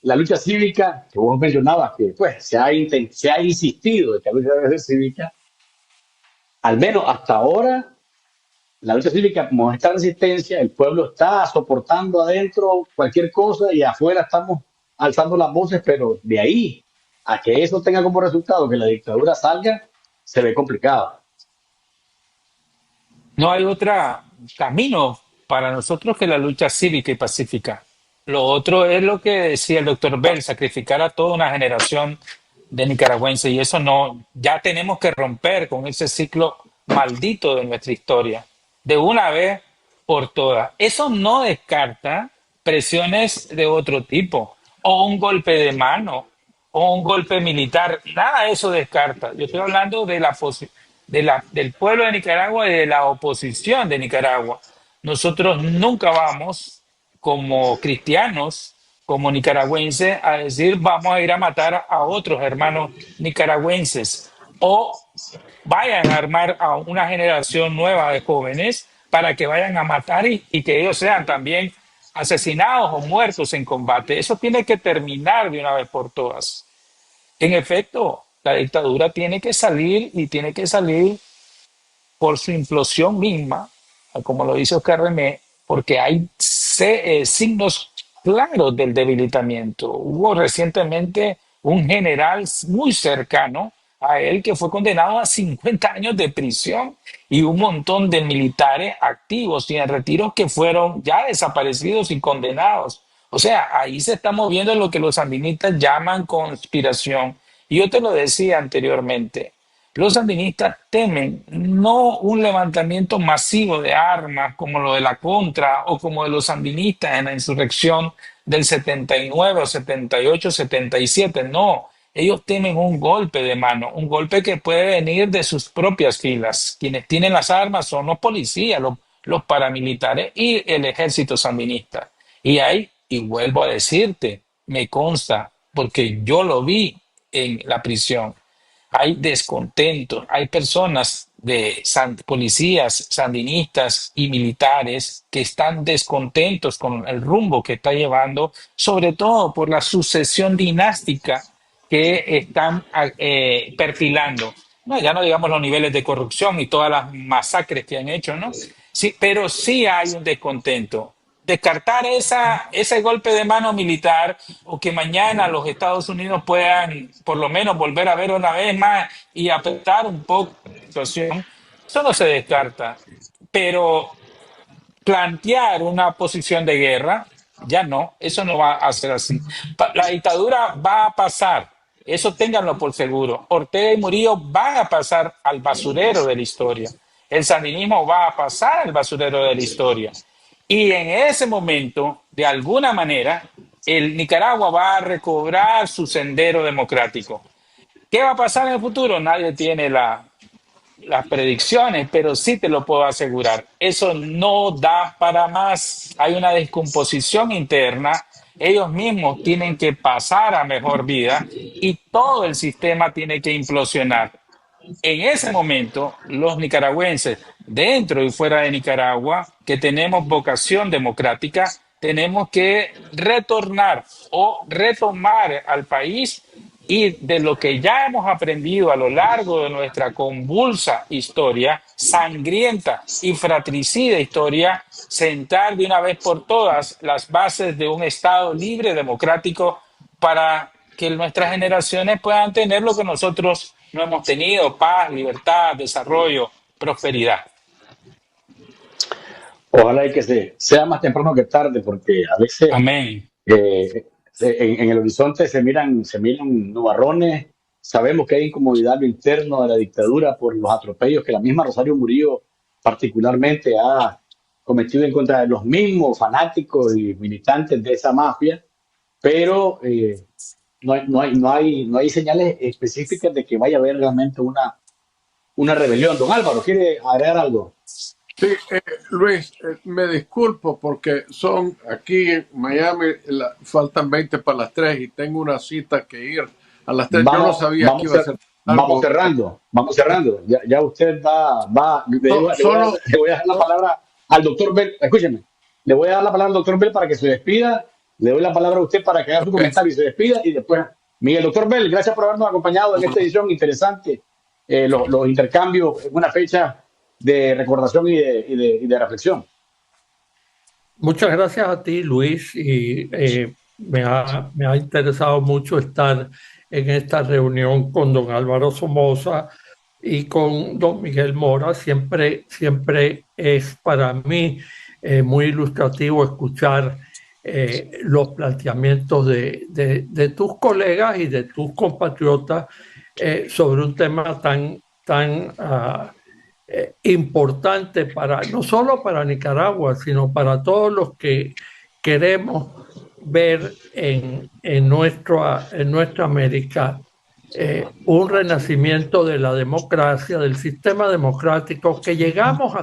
A: la lucha cívica que vos mencionabas, que pues se ha insistido de que la lucha debe ser cívica, al menos hasta ahora, la lucha cívica como esta resistencia, el pueblo está soportando adentro cualquier cosa y afuera estamos alzando las voces, pero de ahí a que eso tenga como resultado que la dictadura salga, se ve complicado.
C: no hay otro camino para nosotros que la lucha cívica y pacífica. Lo otro es lo que decía el doctor Bell, sacrificar a toda una generación de nicaragüenses y eso no, ya tenemos que romper con ese ciclo maldito de nuestra historia, de una vez por todas. Eso no descarta presiones de otro tipo, o un golpe de mano, o un golpe militar, nada de eso descarta. Yo estoy hablando de del pueblo de Nicaragua y de la oposición de Nicaragua. Nosotros nunca vamos, como cristianos, como nicaragüenses, a decir vamos a ir a matar a otros hermanos nicaragüenses o vayan a armar a una generación nueva de jóvenes para que vayan a matar y que ellos sean también asesinados o muertos en combate. Eso tiene que terminar de una vez por todas. En efecto, la dictadura tiene que salir y tiene que salir por su implosión misma, como lo dice Oscar René, porque hay signos claros del debilitamiento. Hubo recientemente un general muy cercano a él que fue condenado a 50 años de prisión y un montón de militares activos y en retiro que fueron ya desaparecidos y condenados. O sea, ahí se está moviendo lo que los sandinistas llaman conspiración. Y yo te lo decía anteriormente, los sandinistas temen no un levantamiento masivo de armas como lo de la Contra o como de los sandinistas en la insurrección del 79 o 78, 77. No, ellos temen un golpe de mano, un golpe que puede venir de sus propias filas. Quienes tienen las armas son los policías, los paramilitares y el ejército sandinista. Y ahí, y vuelvo a decirte, me consta, porque yo lo vi en la prisión, hay descontentos, hay personas de policías, sandinistas y militares que están descontentos con el rumbo que está llevando, sobre todo por la sucesión dinástica que están perfilando. No, ya no digamos los niveles de corrupción y todas las masacres que han hecho, ¿no? Sí, pero sí hay un descontento. Descartar ese golpe de mano militar o que mañana los Estados Unidos puedan por lo menos volver a ver una vez más y apretar un poco la situación, eso no se descarta. Pero plantear una posición de guerra, ya no, eso no va a ser así. La dictadura va a pasar, eso ténganlo por seguro. Ortega y Murillo van a pasar al basurero de la historia. El sandinismo va a pasar al basurero de la historia. Y en ese momento, de alguna manera, el Nicaragua va a recobrar su sendero democrático. ¿Qué va a pasar en el futuro? Nadie tiene las predicciones, pero sí te lo puedo asegurar. Eso no da para más. Hay una descomposición interna. Ellos mismos tienen que pasar a mejor vida y todo el sistema tiene que implosionar. En ese momento, los nicaragüenses, dentro y fuera de Nicaragua, que tenemos vocación democrática, tenemos que retornar o retomar al país y de lo que ya hemos aprendido a lo largo de nuestra convulsa historia, sangrienta y fratricida historia, sentar de una vez por todas las bases de un Estado libre, democrático, para que nuestras generaciones puedan tener lo que nosotros no hemos tenido: paz, libertad, desarrollo, prosperidad.
A: Ojalá y que sea más temprano que tarde, porque a veces
C: Amén.
A: en el horizonte se miran nubarrones. Sabemos que hay incomodidad en lo interno de la dictadura por los atropellos que la misma Rosario Murillo particularmente ha cometido en contra de los mismos fanáticos y militantes de esa mafia, pero no hay señales específicas de que vaya a haber realmente una rebelión. Don Álvaro, ¿quiere agregar algo?
D: Sí, Luis, me disculpo porque son aquí en Miami, faltan 20 para las 3 y tengo una cita que ir a las 3. Yo no sabía que iba a ser algo.
A: Vamos cerrando. Ya usted le voy a dar la palabra al doctor Bell. Escúcheme, le voy a dar la palabra al doctor Bell para que se despida. Le doy la palabra a usted para que haga su comentario y se despida. Y después, Miguel, doctor Bell, gracias por habernos acompañado en esta edición interesante. Los intercambios en una fecha de recordación y de reflexión.
B: Muchas gracias a ti, Luis, y me ha interesado mucho estar en esta reunión con don Álvaro Somoza y con don Miguel Mora. Siempre es para mí muy ilustrativo escuchar los planteamientos de tus colegas y de tus compatriotas sobre un tema tan importante no solo para Nicaragua, sino para todos los que queremos ver en nuestra América un renacimiento de la democracia, del sistema democrático que llegamos a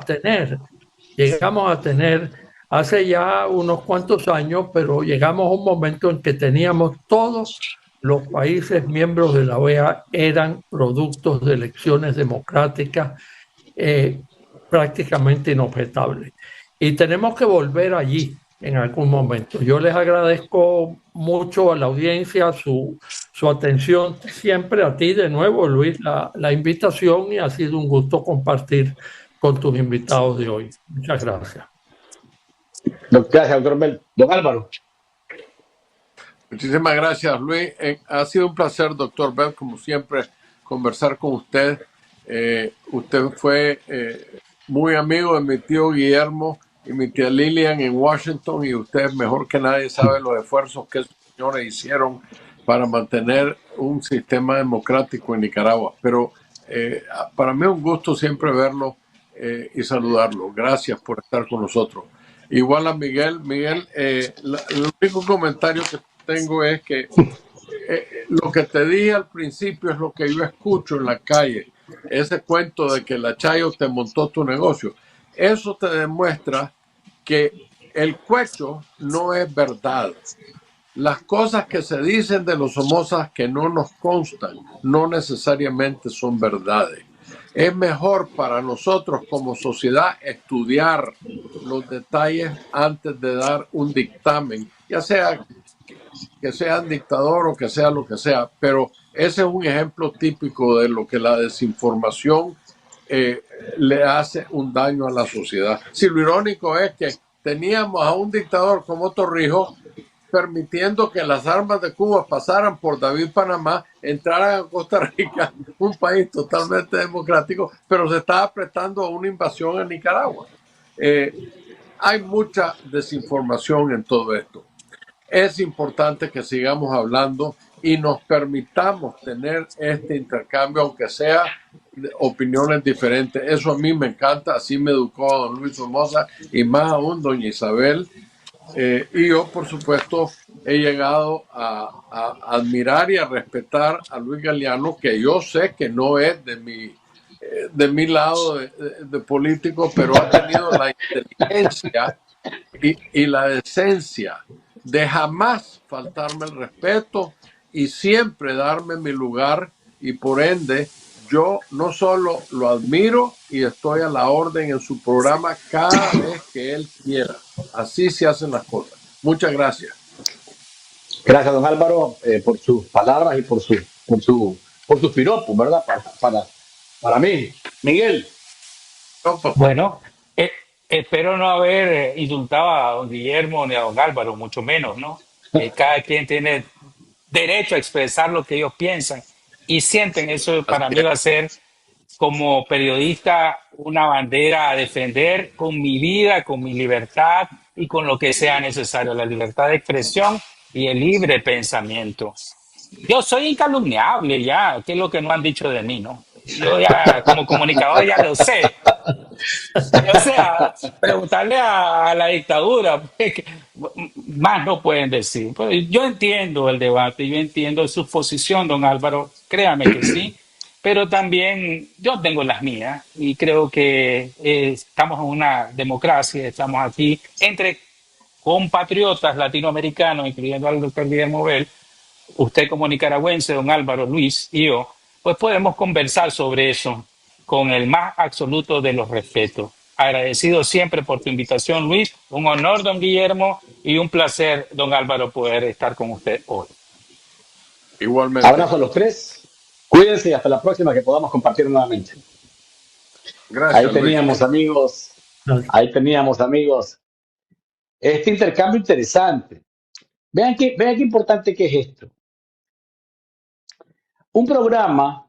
B: tener hace ya unos cuantos años, pero llegamos a un momento en que teníamos todos los países miembros de la OEA eran productos de elecciones democráticas prácticamente inobjetables. Y tenemos que volver allí en algún momento. Yo les agradezco mucho a la audiencia su atención, siempre a ti de nuevo, Luis, la invitación, y ha sido un gusto compartir con tus invitados de hoy. Muchas gracias.
A: Gracias, doctor Bell. Don Álvaro.
D: Muchísimas gracias, Luis. Ha sido un placer, doctor Bell, como siempre, conversar con usted. Usted fue muy amigo de mi tío Guillermo y mi tía Lilian en Washington, y usted mejor que nadie sabe los esfuerzos que esos señores hicieron para mantener un sistema democrático en Nicaragua. Pero para mí es un gusto siempre verlo y saludarlo. Gracias por estar con nosotros. Igual a Miguel. Miguel, el único comentario que tengo es que lo que te dije al principio es lo que yo escucho en la calle. Ese cuento de que la Chayo te montó tu negocio. Eso te demuestra que el cuecho no es verdad. Las cosas que se dicen de los Somozas que no nos constan no necesariamente son verdades. Es mejor para nosotros como sociedad estudiar los detalles antes de dar un dictamen, ya sea que sea dictador o que sea lo que sea, pero ese es un ejemplo típico de lo que la desinformación le hace un daño a la sociedad. Si lo irónico es que teníamos a un dictador como Torrijos permitiendo que las armas de Cuba pasaran por David Panamá, entraran a Costa Rica, un país totalmente democrático, pero se estaba prestando a una invasión a Nicaragua. Hay mucha desinformación en todo esto. Es importante que sigamos hablando y nos permitamos tener este intercambio, aunque sea de opiniones diferentes. Eso a mí me encanta, así me educó don Luis Somoza y más aún doña Isabel. Y yo, por supuesto, he llegado a admirar y a respetar a Luis Galeano, que yo sé que no es de mi lado de político, pero ha tenido la inteligencia y la decencia de jamás faltarme el respeto y siempre darme mi lugar, y por ende yo no solo lo admiro y estoy a la orden en su programa cada vez que él quiera. Así se hacen las cosas. Muchas gracias.
A: Gracias, don Álvaro, por sus palabras y por sus piropos, ¿verdad? Para mí. Miguel.
C: Bueno, espero no haber insultado a don Guillermo ni a don Álvaro, mucho menos, ¿no? Cada quien tiene derecho a expresar lo que ellos piensan y sienten. Eso para mí va a ser, como periodista, una bandera a defender con mi vida, con mi libertad y con lo que sea necesario, la libertad de expresión y el libre pensamiento. Yo soy incalumniable ya, que es lo que no han dicho de mí, ¿no? Yo ya como comunicador ya lo sé. O sea, preguntarle a la dictadura, más no pueden decir. Pero yo entiendo el debate, yo entiendo su posición, don Álvaro, créame que sí, pero también yo tengo las mías y creo que estamos en una democracia, estamos aquí entre compatriotas latinoamericanos, incluyendo al doctor Guillermo Bell, usted como nicaragüense, don Álvaro, Luis y yo, pues podemos conversar sobre eso con el más absoluto de los respetos. Agradecido siempre por tu invitación, Luis. Un honor, don Guillermo, y un placer, don Álvaro, poder estar con usted hoy.
D: Igualmente.
A: Abrazo a los tres. Cuídense y hasta la próxima, que podamos compartir nuevamente.
D: Gracias,
A: Ahí teníamos,
D: Luis.
A: amigos. Ahí teníamos, amigos, este intercambio interesante. Vean qué importante que es esto. Un programa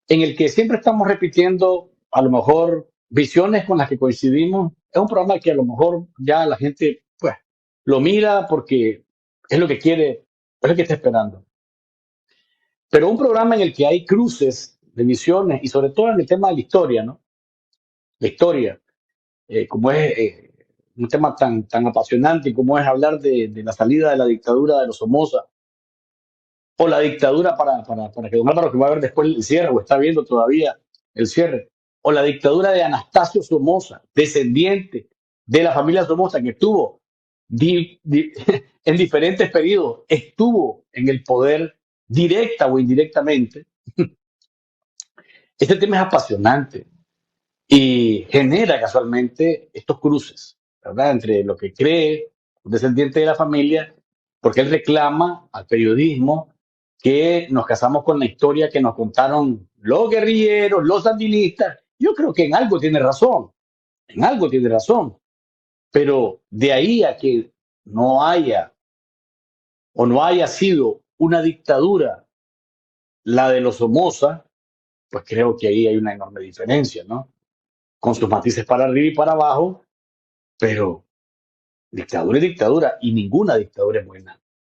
A: en el que siempre estamos repitiendo, a lo mejor, visiones con las que coincidimos. Es un programa que a lo mejor ya la gente, pues, lo mira porque es lo que quiere, es lo que está esperando. Pero un programa en el que hay cruces de visiones y sobre todo en el tema de la historia, ¿no? La historia, como es un tema tan apasionante y como es hablar de la salida de la dictadura de los Somoza, o la dictadura para que don Álvaro, que va a ver después el cierre, o está viendo todavía el cierre, o la dictadura de Anastasio Somoza, descendiente de la familia Somoza, que estuvo en diferentes periodos, estuvo en el poder directa o indirectamente, este tema es apasionante y genera casualmente estos cruces, ¿verdad? Entre lo que cree un descendiente de la familia, porque él reclama al periodismo que nos casamos con la historia que nos contaron los guerrilleros, los sandinistas. Yo creo que en algo tiene razón, pero de ahí a que no haya o no haya sido una dictadura la de los Somoza, pues creo que ahí hay una enorme diferencia, ¿no? Con sus matices para arriba y para abajo, pero dictadura es dictadura y ninguna dictadura es buena.